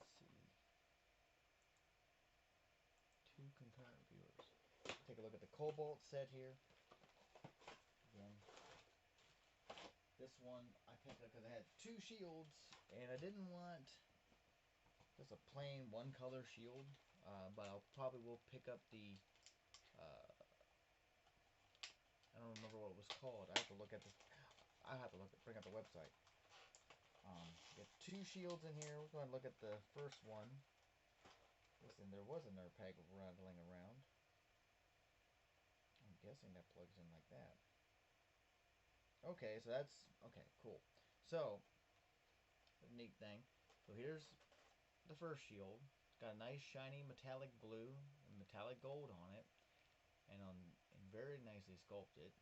Let's see. Two concurrent viewers. Take a look at the cobalt set here. Again, this one I picked up because I had two shields, and I didn't want just a plain one color shield. But I'll probably will pick up the. I don't remember what it was called. I have to look at this. I have to bring up the website. Get two shields in here. We're going to look at the first one. Listen, there was another peg rattling around. I'm guessing that plugs in like that. Okay, so that's okay. Cool. So, a neat thing. So here's the first shield. It's got a nice shiny metallic blue and metallic gold on it, and very nicely sculpted.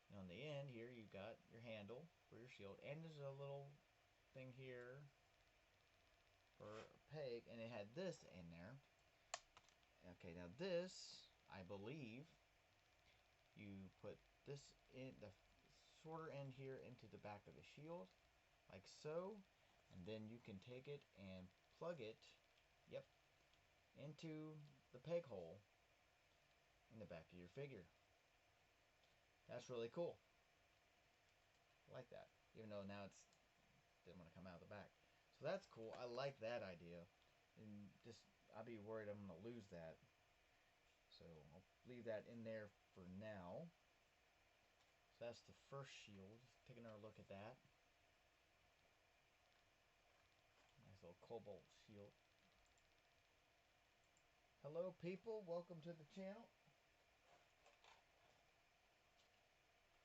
And on the end here, you've got your handle for your shield, and there's a little thing here for a peg, and it had this in there. Okay, now this, I believe, you put this in the shorter end here into the back of the shield, like so, and then you can take it and plug it, yep, into the peg hole in the back of your figure. That's really cool. I like that, even though now it's didn't want to come out of the back. So that's cool. I like that idea, and just I'd be worried I'm gonna lose that. So I'll leave that in there for now. So that's the first shield. Just take another look at that. Nice little little cobalt shield. Hello people, welcome to the channel.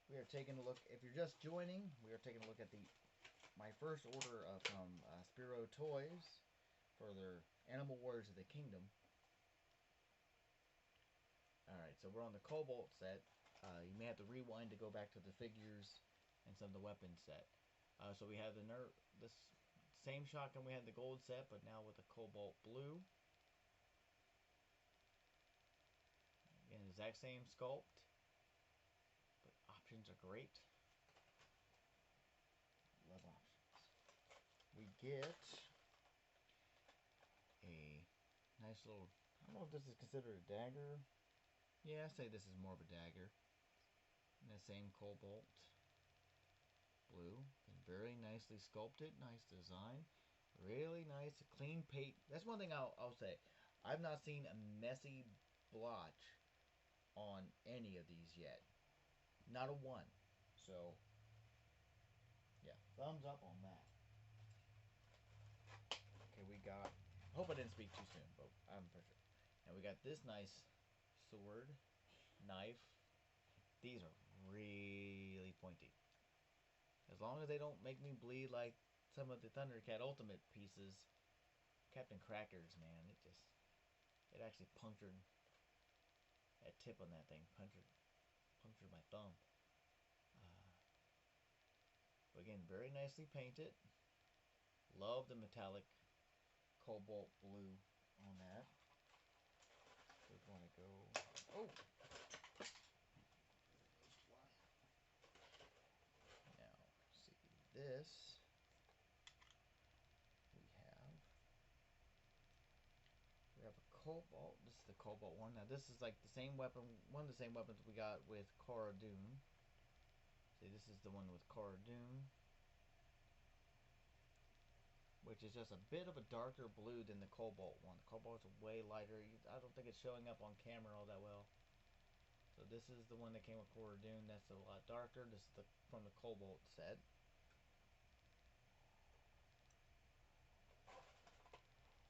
We are taking a look, if you're just joining, we are taking a look at my first order from Spero Toys for their Animal Warriors of the Kingdom. Alright, so we're on the Cobalt set. You may have to rewind to go back to the figures and some of the weapons set. So we have this same shotgun we had in the gold set, but now with the Cobalt blue. Again, exact same sculpt, but options are great. Love options. We get a nice little, I don't know if this is considered a dagger. Yeah, I say this is more of a dagger. And the same cobalt blue. And very nicely sculpted, nice design. Really nice, clean paint. That's one thing I'll say. I've not seen a messy blotch on any of these yet. Not a one. So, yeah, thumbs up on that. Okay, we got, I hope I didn't speak too soon, but I'm pretty sure. Now we got this nice sword, knife. These are really pointy. As long as they don't make me bleed like some of the Thundercat Ultimate pieces. Captain Crackers, man, it actually punctured that tip on that thing. Punctured my thumb. But again, very nicely painted. Love the metallic cobalt blue on that. We want to go. Oh! Now, see this. We have a cobalt. This is the cobalt one. Now this is like the same weapon, one of the same weapons we got with Cara Dune. See, this is the one with Cara Dune, which is just a bit of a darker blue than the cobalt one. The cobalt is way lighter. I don't think it's showing up on camera all that well. So this is the one that came with Cara Dune. That's a lot darker. This is from the cobalt set.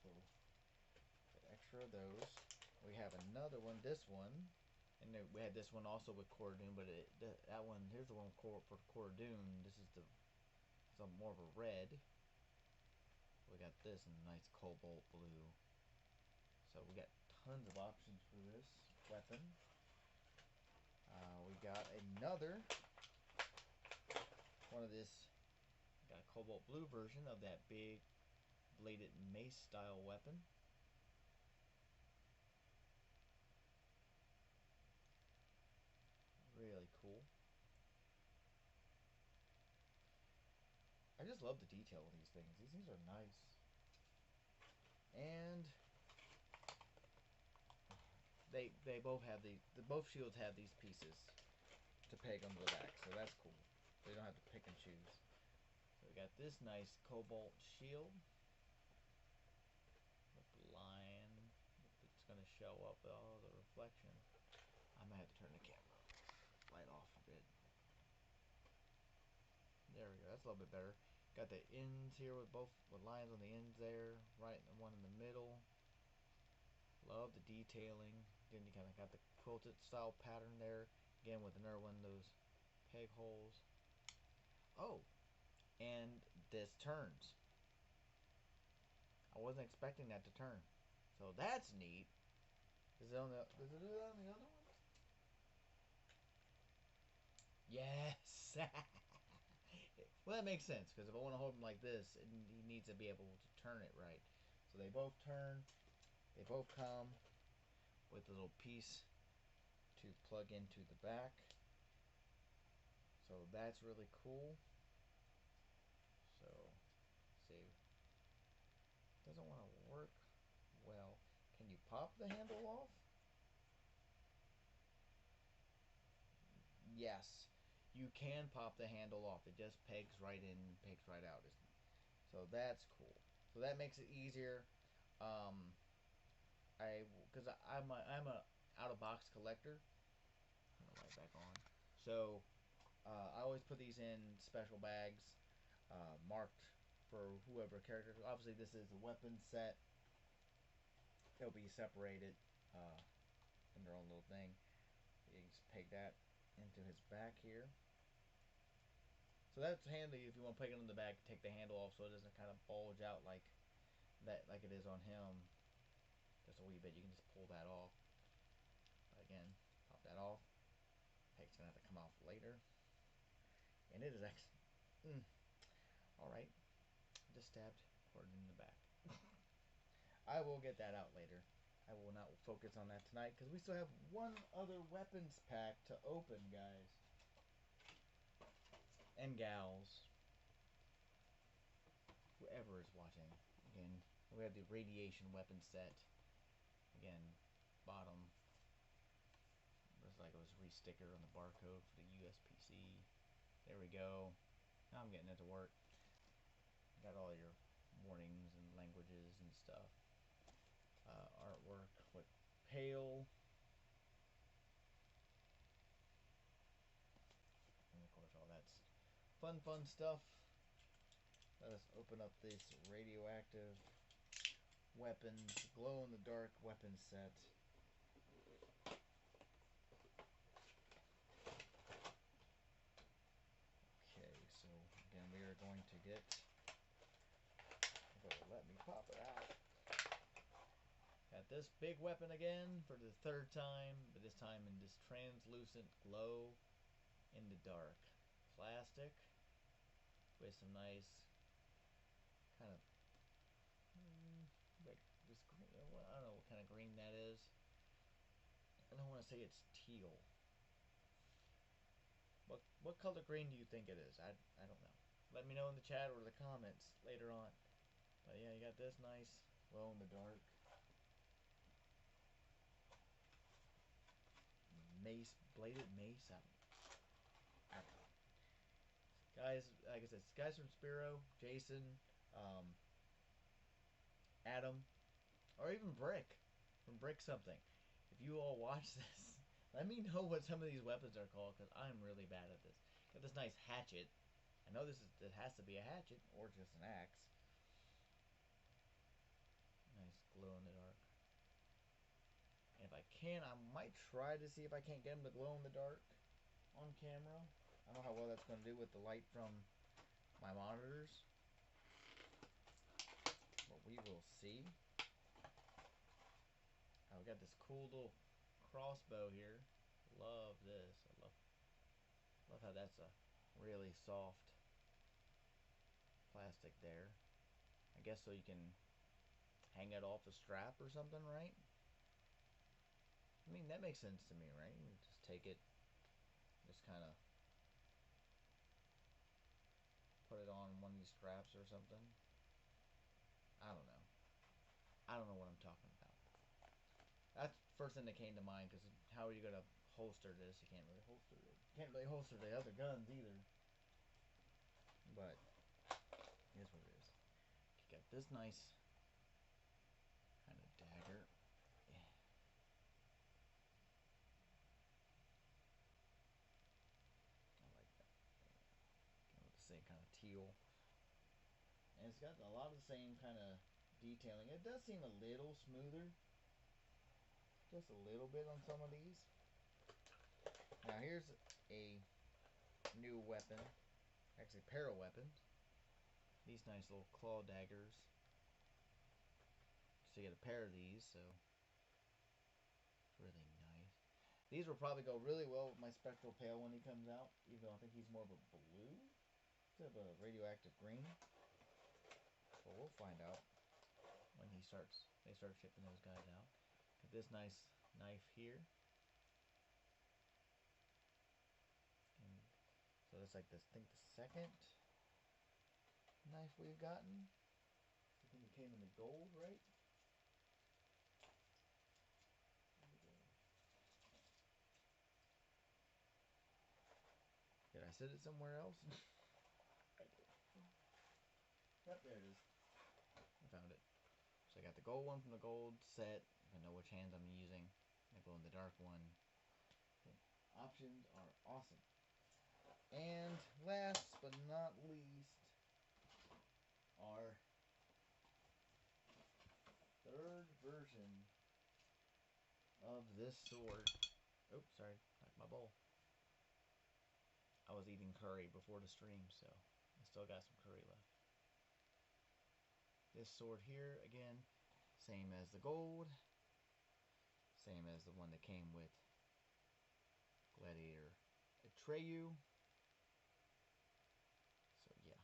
So extra of those. We have another one, this one, and then we had this one also with Cara Dune, but that one, here's the one for Cara Dune. This is some more of a red. We got this in a nice cobalt blue. So we got tons of options for this weapon. We got another one of this. Got a cobalt blue version of that big bladed mace style weapon. Really cool. I just love the detail of these things. These things are nice. And they both have both shields have these pieces to peg onto the back, so that's cool. So you don't have to pick and choose. So we got this nice cobalt shield with the lion. It's gonna show up with all the reflection. I might have to turn the camera light off a bit. There we go. That's a little bit better. Got the ends here with both with lines on the ends there, right, and one in the middle. Love the detailing. Then you kind of got the quilted style pattern there. Again with another one of those peg holes. Oh, and this turns. I wasn't expecting that to turn, so that's neat. Is it on the other one? Yes. Well, that makes sense, because if I want to hold him like this, he needs to be able to turn it right. So they both turn. They both come with a little piece to plug into the back. So that's really cool. So, see, it doesn't want to work well. Can you pop the handle off? Yes, you can pop the handle off. It just pegs right in, pegs right out. So that's cool. So that makes it easier. Because I'm a out of box collector. Put the light back on. So I always put these in special bags, marked for whoever character. Obviously, this is a weapon set. It'll be separated in their own little thing. You can just peg that into his back here. So that's handy if you want to peg it on the back. Take the handle off so it doesn't kind of bulge out like that, like it is on him. Just a wee bit. You can just pull that off. But again, pop that off. Peg's gonna have to come off later. And it is actually. Alright. Just stabbed Gordon in the back. I will get that out later. I will not focus on that tonight because we still have one other weapons pack to open, guys. And gals. Whoever is watching. Again, we have the radiation weapon set. Again, bottom. Looks like it was re-sticker on the barcode for the USPC. There we go. Now I'm getting it to work. Got all your warnings and languages and stuff. Artwork with Pale. And of course all that's fun stuff. Let us open up this radioactive weapons, glow-in-the-dark weapon set. Okay, so again we are going to get, if it will let me pop it out. Got this big weapon again for the third time, but this time in this translucent glow in the dark plastic with some nice kind of like this green. I don't know what kind of green that is. I don't want to say it's teal. What color green do you think it is? I don't know. Let me know in the chat or the comments later on. But yeah, you got this nice glow in the dark mace, bladed mace. Guys, like I said, guys from Spero, Jason, Adam, or even Brick from Brick something. If you all watch this, let me know what some of these weapons are called because I'm really bad at this. Got this nice hatchet. I know it has to be a hatchet or just an axe. Nice glow in the dark. And if I can, I might try to see if I can't get him to glow in the dark on camera. I don't know how well that's going to do with the light from my monitors. But we will see. We got this cool little crossbow here. Love this. I love how that's a really soft plastic there. I guess so you can hang it off a strap or something, right? I mean, that makes sense to me, right? You just take it, just kind of put it on one of these straps or something. I don't know. I don't know what I'm talking about. That's the first thing that came to mind, because how are you going to holster this? You can't really holster it. You can't really holster the other guns either. But here's what it is. You got this nice kind of dagger. Yeah. I like that. With the same kind of teal. And it's got a lot of the same kind of detailing. It does seem a little smoother. Just a little bit on some of these. Now here's a new weapon. Actually, pair of weapons. These nice little claw daggers. So you get a pair of these, so it's really nice. These will probably go really well with my Spectral Pale when he comes out, even though I think he's more of a blue instead of a radioactive green. But we'll find out when they start shipping those guys out. Got this nice knife here. And so that's like this, I think the second knife we've gotten. I think it came in the gold, right? Did I set it somewhere else? Yep, there it is. I found it. So I got the gold one from the gold set. I know which hands I'm using. I go in the dark one. Options are awesome. And last but not least, version of this sword. Oops, sorry, knocked my bowl. I was eating curry before the stream, so I still got some curry left. This sword here, again, same as the gold, same as the one that came with Gladiator Atreyu. So yeah.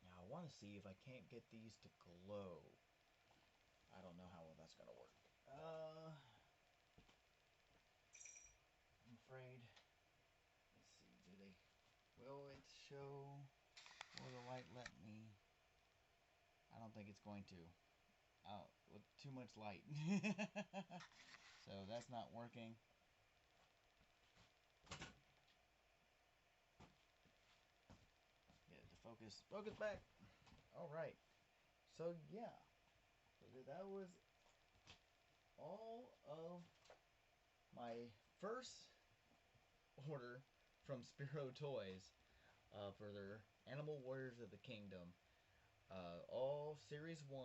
Now I want to see if I can't get these to glow. I don't know how well that's gonna work. I'm afraid. Let's see. Do they? Will it show? Will the light let me? I don't think it's going to. Oh, with too much light. So that's not working. Get it to focus. Focus back. All right. So yeah. So that was all of my first order from Spero Toys for their Animal Warriors of the Kingdom. All Series 1.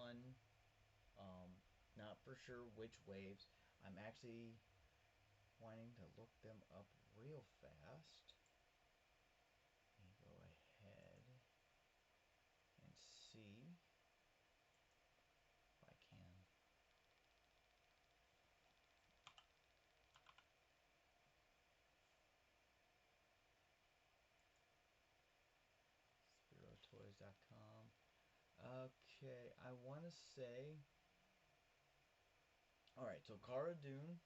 Not for sure which waves. I'm actually wanting to look them up real fast. Let me go ahead and see if I can. SperoToys.com. Okay, I want to say. Alright, so Cara Dune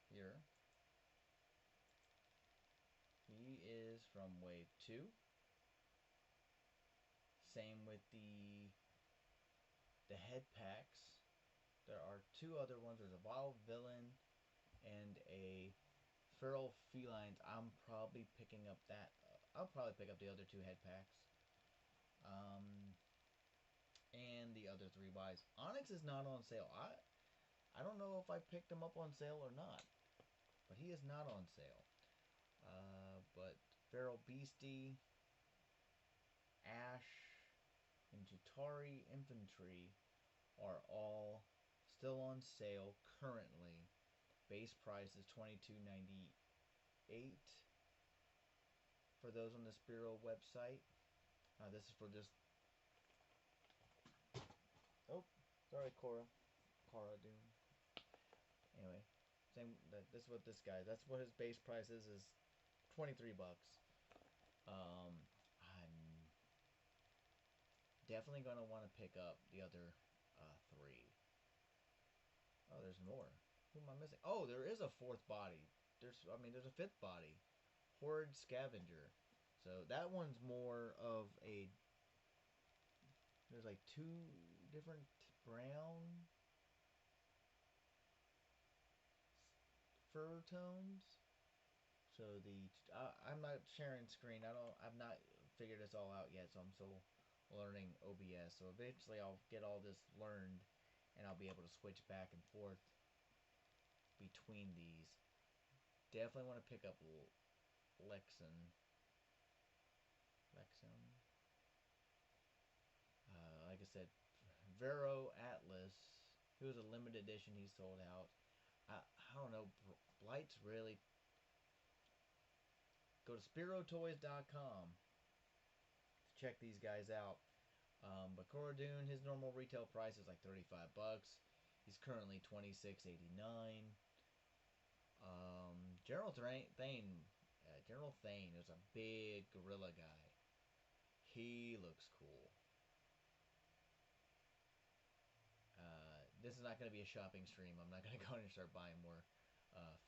here. He is from Wave 2. Same with the head packs. There are two other ones. There's a Wild Villain and a Feral Felines. I'm probably picking up that. I'll probably pick up the other two head packs. And the other three buys. Onyx is not on sale. I don't know if I picked him up on sale or not. But he is not on sale. But Feral Beastie, Ash, and Jatari Infantry are all still on sale currently. Base price is $22.98 for those on the Spero website. This is for this. Oh, sorry, Cara Dune. Anyway, same. This is what this guy. That's what his base price is 23 bucks. I'm definitely gonna want to pick up the other three. Oh, there's more. Who am I missing? Oh, there is a fourth body. There's a fifth body. Horde Scavenger. So that one's more of a. There's like two different brown fur tones. So I'm not sharing screen. I've not figured this all out yet. So I'm still learning OBS. So eventually I'll get all this learned, and I'll be able to switch back and forth between these. Definitely want to pick up Lexan. Like I said, Vero Atlas. He was a limited edition. He sold out. I don't know. Blight's really. Go to SperoToys.com to check these guys out. But Cara Dune, his normal retail price is like 35 bucks. He's currently $26.89. General Thane. General Thane is a big gorilla guy. He looks cool. This is not going to be a shopping stream. I'm not going to go and start buying more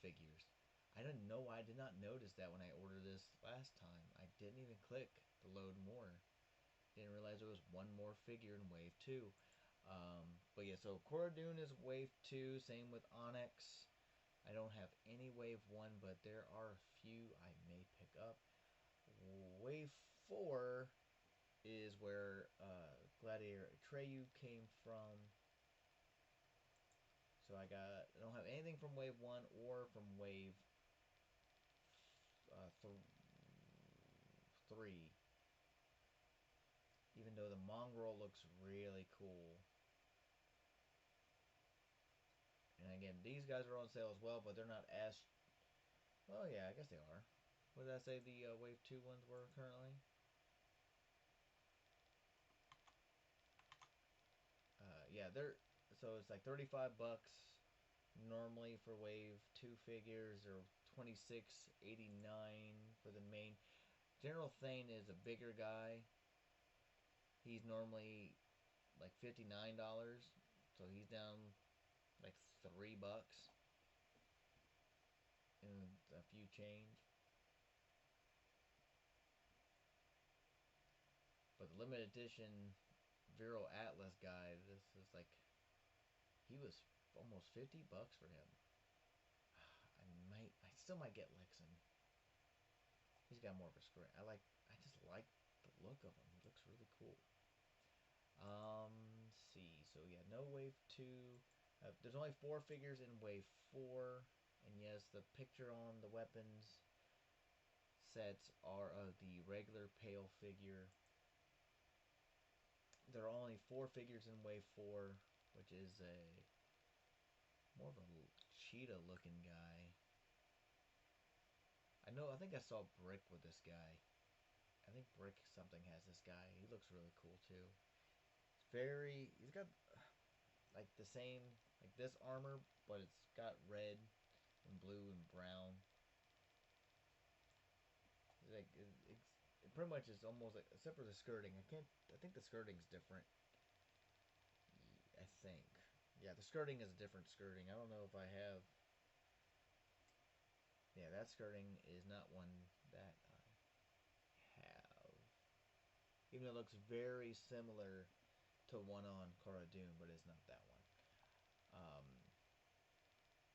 figures. I didn't know. I did not notice that when I ordered this last time. I didn't even click to load more. Didn't realize there was one more figure in Wave 2. But yeah, so Cara Dune is Wave 2. Same with Onyx. I don't have any Wave 1, but there are a few I may pick up. Wave 4 is where Gladiator Atreyu came from. So I don't have anything from Wave 1 or from Wave 3. Even know the mongrel looks really cool. And again, these guys are on sale as well, but they're not as... Well, yeah, I guess they are. What did I say the Wave 2 ones were currently? Yeah, they're... So it's like 35 bucks normally for Wave 2 figures, or $26.89 for the main. General Thane is a bigger guy. He's normally like $59, so he's down like $3 and a few change. But the limited edition Vero Atlas guy, this is like, he was almost $50 for him. I still might get Lexan. He's got more of a screen. I just like the look of him. He looks really cool. Let's see. So yeah, no Wave 2. There's only 4 figures in Wave 4. And yes, the picture on the weapons sets are of the regular pale figure. There are only 4 figures in Wave 4, which is a more of a cheetah looking guy. I think I saw Brick with this guy. I think Brick something has this guy. He looks really cool too. He's got like the same, like this armor, but it's got red and blue and brown. Like it pretty much is almost like, except for the skirting. I think the skirting's different. I think. Yeah, the skirting is a different skirting. I don't know if I have. Yeah, that skirting is not one that I have. Even though it looks very similar to one on Cara Dune, but it's not that one.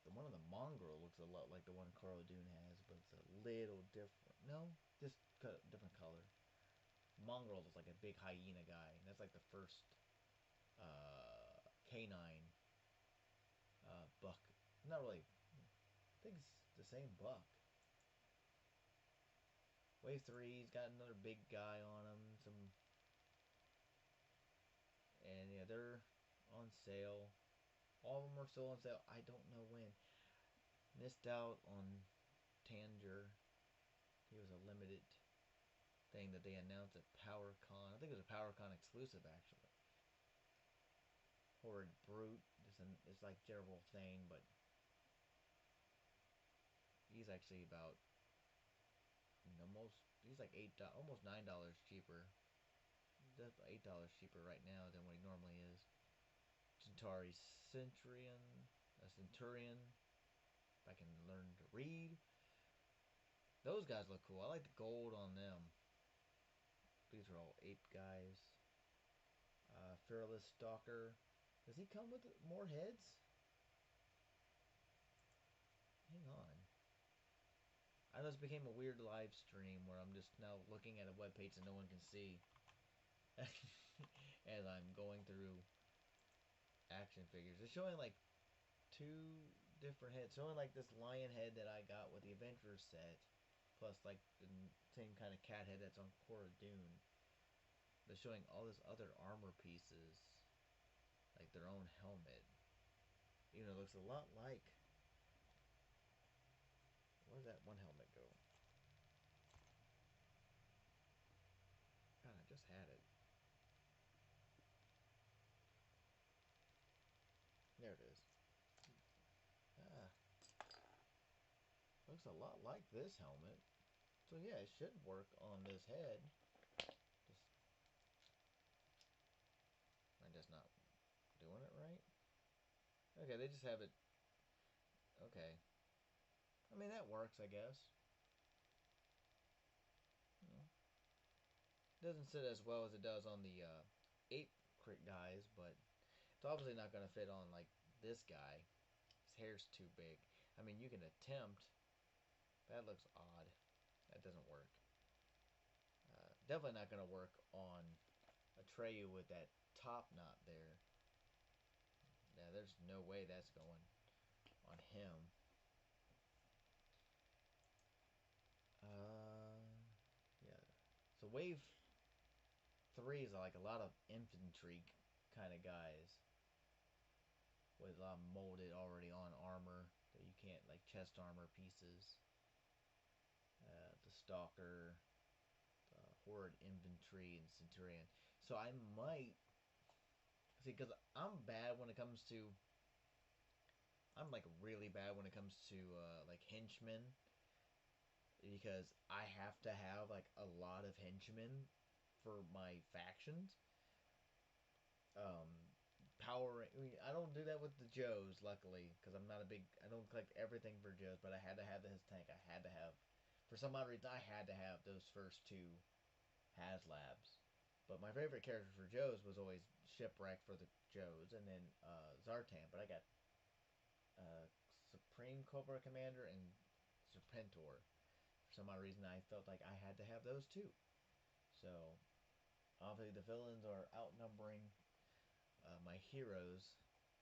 The one on the mongrel looks a lot like the one Cara Dune has, but it's a little different. No, just different color. Mongrel is like a big hyena guy. That's like the first canine buck. Not really. I think it's the same buck. Wave 3's got another big guy on him. And yeah, they're on sale. All of them are still on sale. I don't know when. Missed out on Tanger. He was a limited thing that they announced at PowerCon. I think it was a PowerCon exclusive, actually. Horrid Brute. It's like General Thane, but he's actually about he's like almost $9 cheaper. That's $8 cheaper right now than what he normally is. Centauri Centurion. If I can learn to read. Those guys look cool. I like the gold on them. These are all ape guys. Fearless Stalker. Does he come with more heads? Hang on. I know this became a weird live stream where I'm just now looking at a webpage that no one can see. As I'm going through action figures. It's showing like 2 different heads. Showing like this lion head that I got with the Adventurers set. Plus like the same kind of cat head that's on Cara Dune. They're showing all this other armor pieces. Like their own helmet. Even though it looks a lot like... Where'd that one helmet go? God, I just had it. There it is. Ah. Looks a lot like this helmet. So yeah, it should work on this head. I'm just not doing it right. Okay, they just have it. Okay. I mean, that works, I guess. Doesn't sit as well as it does on the ape crit guys, but it's obviously not going to fit on, like, this guy. His hair's too big. I mean, you can attempt. That looks odd. That doesn't work. Definitely not going to work on Atreyu with that top knot there. Yeah, there's no way that's going on him. Yeah. So wave 3s are like a lot of infantry kind of guys with a lot of molded already on armor that you can't, like chest armor pieces. The stalker, the horde infantry, and centurion. So I might see, because I'm bad when it comes to. I'm like really bad when it comes to like henchmen, because I have to have like a lot of henchmen for my factions. Um, I mean, I don't do that with the Joes, luckily, because I'm not a big. I don't collect everything for Joes, but I had to have his tank. I had to have, for some odd reason, I had to have those first two HasLabs. But my favorite character for Joes was always Shipwreck for the Joes, and then Zartan. But I got uh, Supreme Cobra Commander and Serpentor. For some odd reason, I felt like I had to have those too. So obviously, the villains are outnumbering my heroes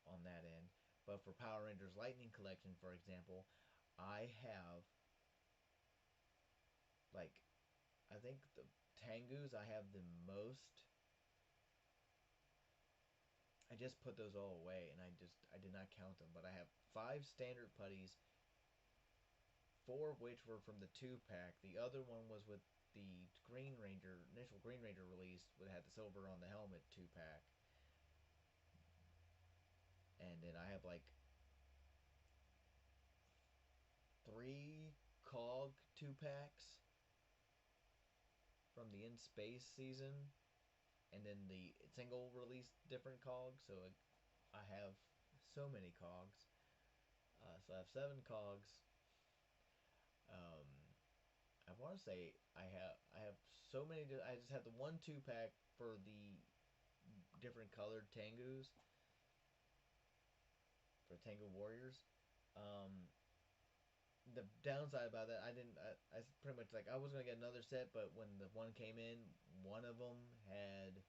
on that end. But for Power Rangers Lightning Collection, for example, I have like I think the Tengus I have the most. I just put those all away, and I did not count them, but I have 5 standard putties, 4 of which were from the 2-pack. The other one was with the Green Ranger initial Green Ranger release, that had the silver on the helmet 2-pack, and then I have like 3 Cog 2-packs from the In Space season, and then the single release different Cogs. So I have so many Cogs. So I have 7 Cogs. Um, I want to say I have so many. I just have the 1 2-pack for the different colored Tengus for Tengu Warriors. Um, the downside about that, I pretty much, like, I was gonna get another set, but when the one came in, one of them had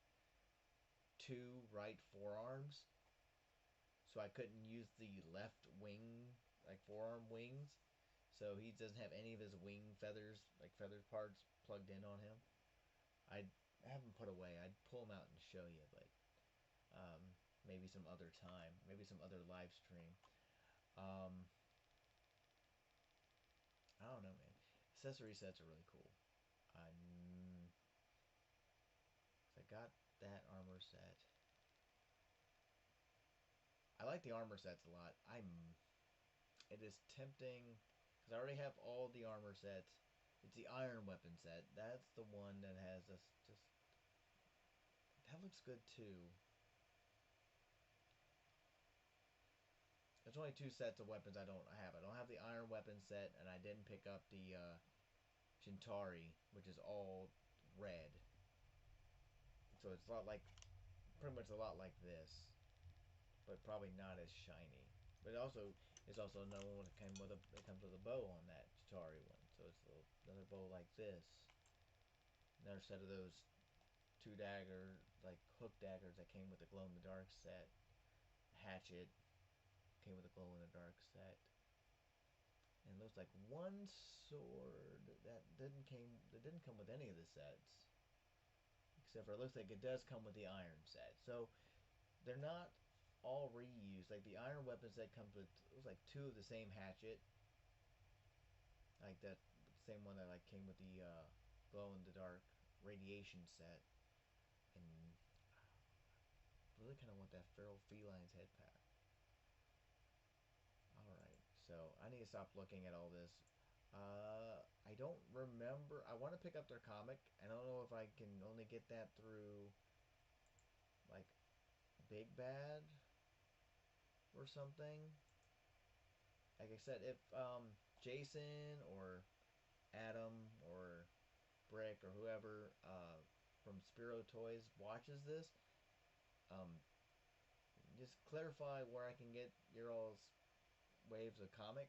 2 right forearms, so I couldn't use the left wing, like forearm wings. So he doesn't have any of his wing feathers, like feather parts, plugged in on him. I have them put away. I'd pull them out and show you, but maybe some other time, maybe some other live stream. Um, I don't know, man. Accessory sets are really cool. I got that armor set. I like the armor sets a lot. It is tempting because I already have all the armor sets. It's the iron weapon set. That's the one that has this. Just that looks good too. There's only 2 sets of weapons I don't have. I don't have the iron weapon set, and I didn't pick up the Shintari, which is all red. So it's a lot like, pretty much a lot like this, but probably not as shiny. But it's also known when it comes with a bow on that Chitari one. So it's another bow like this. Another set of those 2 dagger, like hook daggers that came with the glow in the dark set. Hatchet came with the glow in the dark set. And it looks like one sword that didn't come with any of the sets. Except for, it looks like it does come with the iron set. So they're not all reused. Like the iron weapon set comes with, it was like 2 of the same hatchet, like that same one that like came with the glow in the dark radiation set, and really kind of want that feral feline's head pack. All right, so I need to stop looking at all this. I don't remember. I want to pick up their comic. I don't know if I can only get that through like Big Bad or something. Like I said, if Jason or Adam or Brick or whoever from Spero Toys watches this, um, just clarify where I can get your all's waves of comic.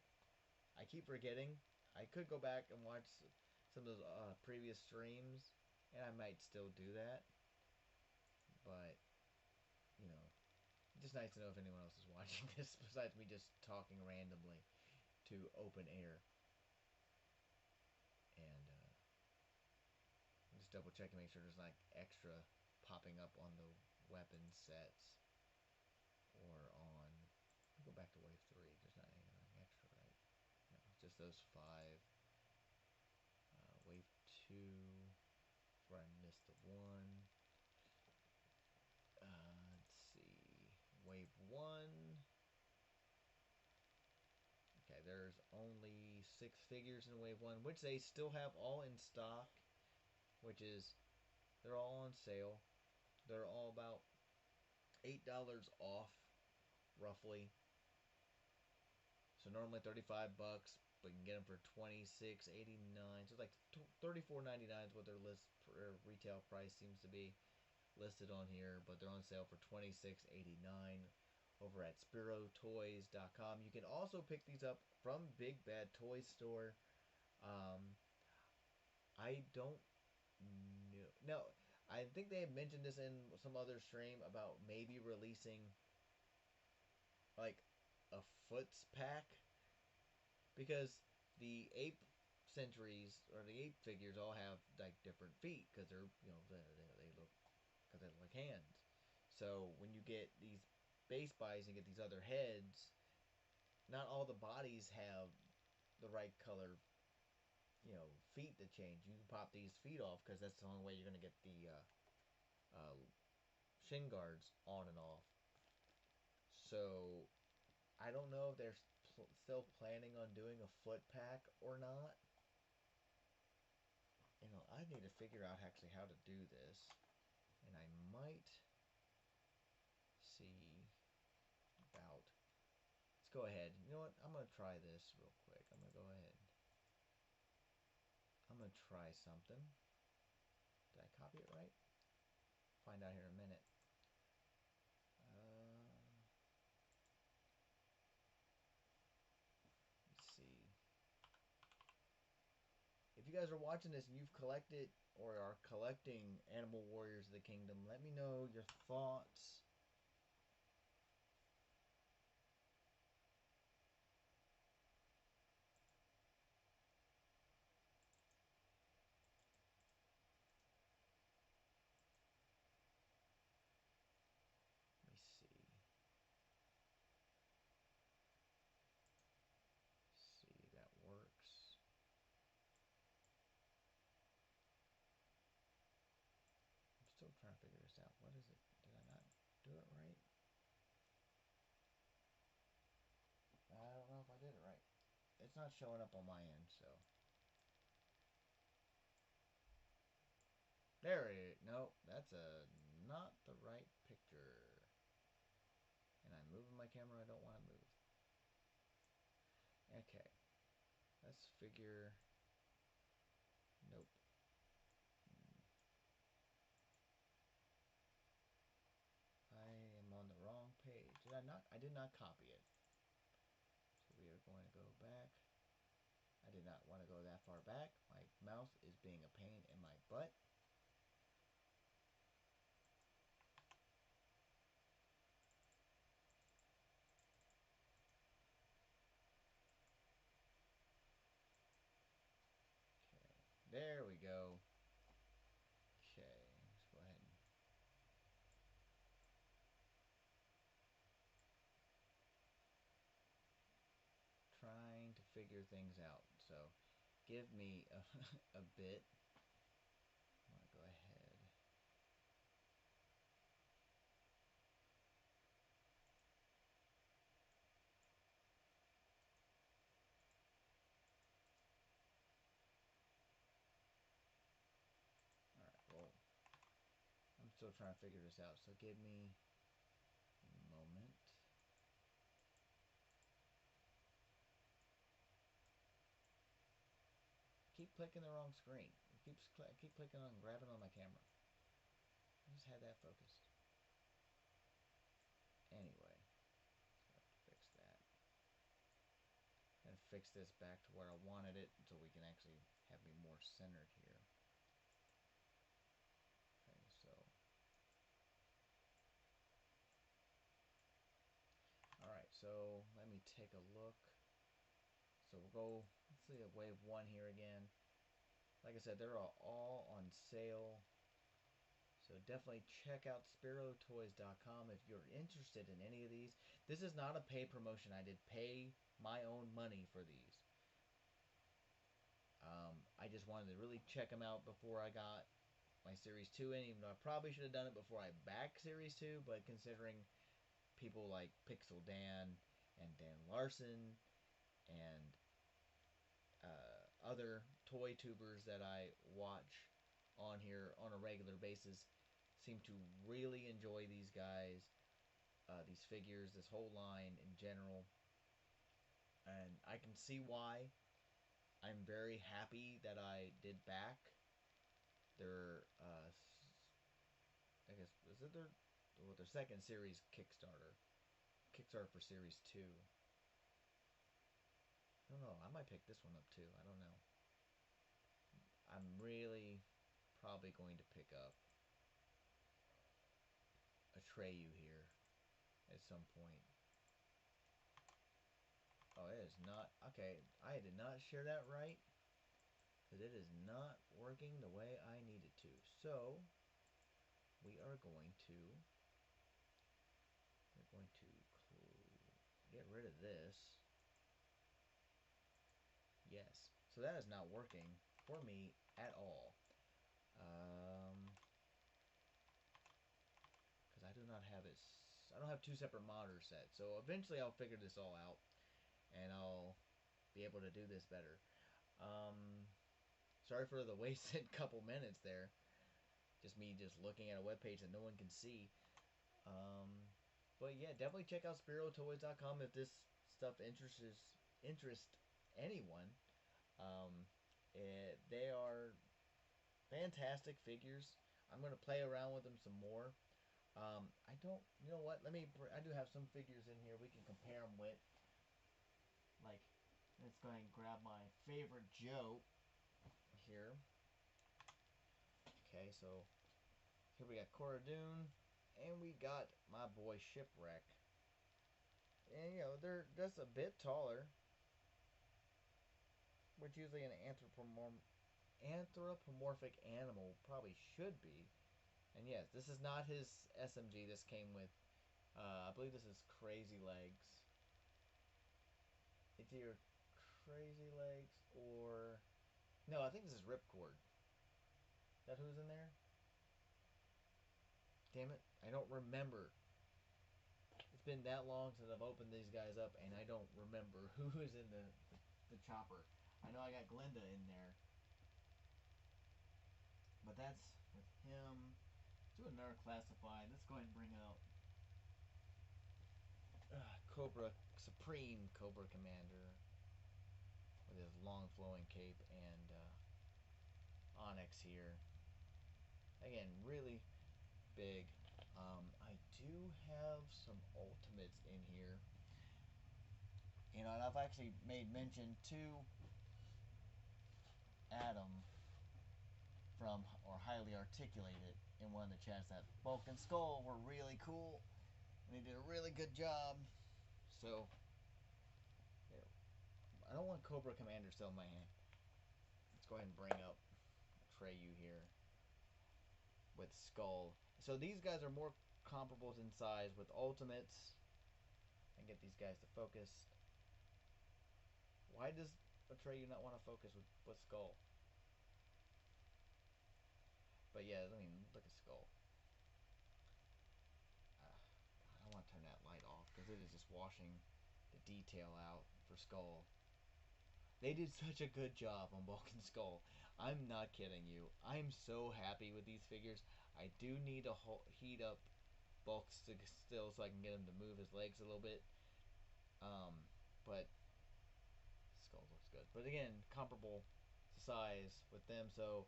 I keep forgetting. I could go back and watch some of those previous streams, and I might still do that. But you know, just nice to know if anyone else is watching this besides me just talking randomly to open air, and just double checking, make sure there's like extra popping up on the weapon sets or on. Go back to wave 3. There's not anything extra, right? No, just those 5. Wave 2. Where I missed the 1. Let's see. Wave 1. Okay, there's only 6 figures in wave 1, which they still have all in stock, which is, they're all on sale. They're all about $8 off, roughly. So normally $35, but you can get them for $26.89. So it's like $34.99 is what their retail price seems to be listed on here, but they're on sale for $26.89 over at SperoToys.com. You can also pick these up from Big Bad Toy Store. I don't know. No, I think they had mentioned this in some other stream about maybe releasing like a Foots pack, because the ape centuries or the ape figures all have like different feet because they're, you know, they look, because they look like hands. So when you get these base buys and get these other heads, not all the bodies have the right color, you know, feet to change. You can pop these feet off because that's the only way you're gonna get the shin guards on and off. So I don't know if they're still planning on doing a foot pack or not. You know, I need to figure out actually how to do this, and I might see about. Let's go ahead. You know what? I'm gonna try this real quick. I'm gonna go ahead. I'm gonna try something. Did I copy it right? Find out here in a minute. Let's see. If you guys are watching this and you've collected or are collecting Animal Warriors of the Kingdom, let me know your thoughts. Let me see. See if that works. I'm still trying to figure this out. What is it? Did I not do it right? I don't know if I did it right. It's not showing up on my end, so. There it is. No, that's not the right picture. And I'm moving my camera I don't want to move. Okay. Let's figure. Nope. I am on the wrong page. Did I not? I did not copy it. So we are going to go back. I did not want to go that far back. My mouse is being a pain in my butt. Okay. There we go. Okay. Let's go ahead and trying to figure things out. So give me a bit. I'm going to go ahead. Alright, well, I'm still trying to figure this out. So give me a moment. Keep clicking the wrong screen. Keep clicking on grabbing on my camera. I just had that focused. Anyway, fix that. And fix this back to where I wanted it so we can actually have me more centered here. Okay, so. Alright, so let me take a look. So we'll go, let's see, wave 1 here again. Like I said, they're all on sale. So definitely check out SperoToys.com if you're interested in any of these. This is not a paid promotion. I did pay my own money for these. I just wanted to really check them out before I got my Series 2 in, even though I probably should have done it before I backed Series 2, but considering people like Pixel Dan and Dan Larson and other toy tubers that I watch on here on a regular basis seem to really enjoy these guys, these figures, this whole line in general. And I can see why. I'm very happy that I did back their, I guess, is it their second series Kickstarter for Series 2. I don't know. I might pick this one up too. I don't know. I'm really probably going to pick up Atreyu here at some point. Oh, it is not. Okay, I did not share that right. Because it is not working the way I need it to. So, we are going to... We're going to get rid of this. Yes. So that is not working for me at all. Because I do not have it. I don't have two separate monitor sets. So eventually I'll figure this all out. And I'll be able to do this better. Sorry for the wasted couple minutes there. Just me just looking at a webpage that no one can see. But yeah, definitely check out SperoToys.com if this stuff interests anyone. They are fantastic figures. I'm going to play around with them some more. I don't, you know what, I do have some figures in here we can compare them with. Like, let's go ahead and grab my favorite Joe here. Okay, so here we got Cora Dune, and we got my boy Shipwreck. And, you know, they're just a bit taller, which usually an anthropomorphic animal probably should be. And yes, this is not his SMG. This came with, I believe this is Crazy Legs. It's either Crazy Legs or... No, I think this is Ripcord. Is that who's in there? Damn it, I don't remember. It's been that long since I've opened these guys up, and I don't remember who is in the chopper. I know I got Glinda in there. But that's with him. Do another classified. Let's go ahead and bring out Supreme Cobra Commander with his long flowing cape and Onyx here. Again, really big. I do have some Ultimates in here. You know, and I've actually made mention to Adam from, or Highly Articulated, in one of the chats that Bulk and Skull were really cool. And they did a really good job. So, here. I don't want Cobra Commander still in my hand. Let's go ahead and bring up Atreyu here with Skull. So these guys are more comparables in size with Ultimates. And get these guys to focus. Why does Atreyu not want to focus with Skull? But yeah, I mean, look at Skull. I want to turn that light off because it is just washing the detail out for Skull. They did such a good job on Bulk and Skull. I'm not kidding you. I'm so happy with these figures. I do need to heat up Bulk still so I can get him to move his legs a little bit. But Skull looks good. But again, comparable size with them. So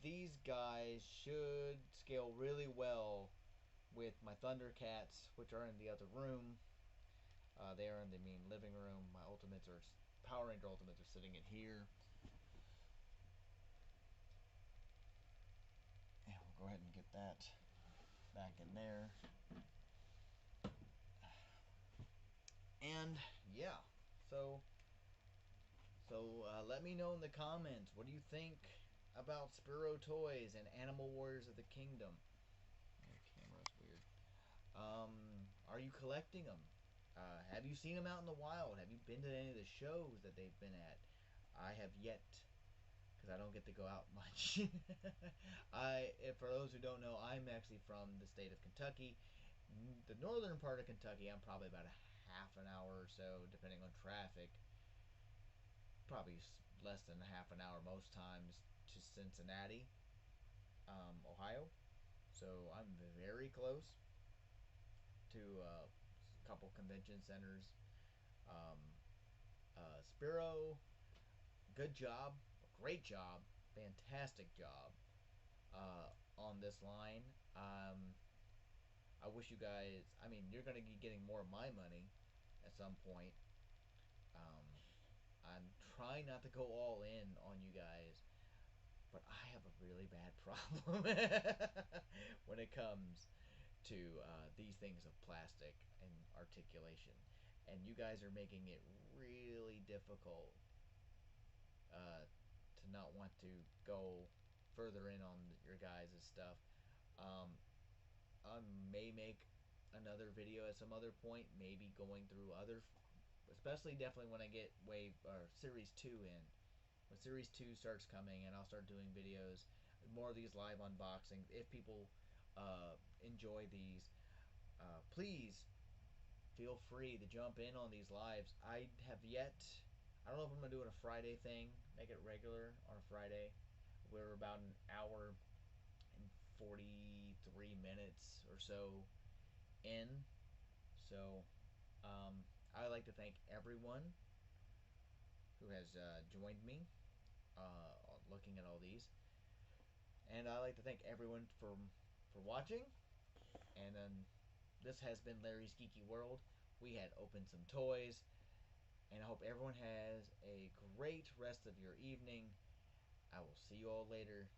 these guys should scale really well with my Thundercats, which are in the other room. They are in the main living room. My Ultimates are... Power Ranger Ultimates are sitting in here. And we'll go ahead and get that back in there. And yeah, so So let me know in the comments, what do you think about Spero Toys and Animal Warriors of the Kingdom? The camera's weird. Are you collecting them? Have you seen them out in the wild? Have you been to any of the shows that they've been at? I have yet, because I don't get to go out much. For those who don't know, I'm actually from the state of Kentucky. The northern part of Kentucky, I'm probably about a half an hour or so, depending on traffic. Probably less than a half an hour most times to Cincinnati, Ohio. So I'm very close to a couple convention centers. Um, Spero, good job, great job, fantastic job on this line. I wish you guys. I mean, you're gonna be getting more of my money at some point. Um, I'm trying not to go all in on you guys, but I have a really bad problem when it comes to these things of plastic and articulation. And you guys are making it really difficult to not want to go further in on your guys' stuff. Um, I may make another video at some other point, maybe going through other, especially definitely when I get wave or series 2 in. When series 2 starts coming, and I'll start doing videos, more of these live unboxings. If people enjoy these, please feel free to jump in on these lives. I have yet. I don't know if I'm gonna do it a Friday thing, make it regular on a Friday. We're about an hour and 43 minutes or so in. So I'd like to thank everyone who has joined me looking at all these. And I'd like to thank everyone for watching. And then this has been Larry's Geeky World. We had opened some toys. And I hope everyone has a great rest of your evening. I will see you all later.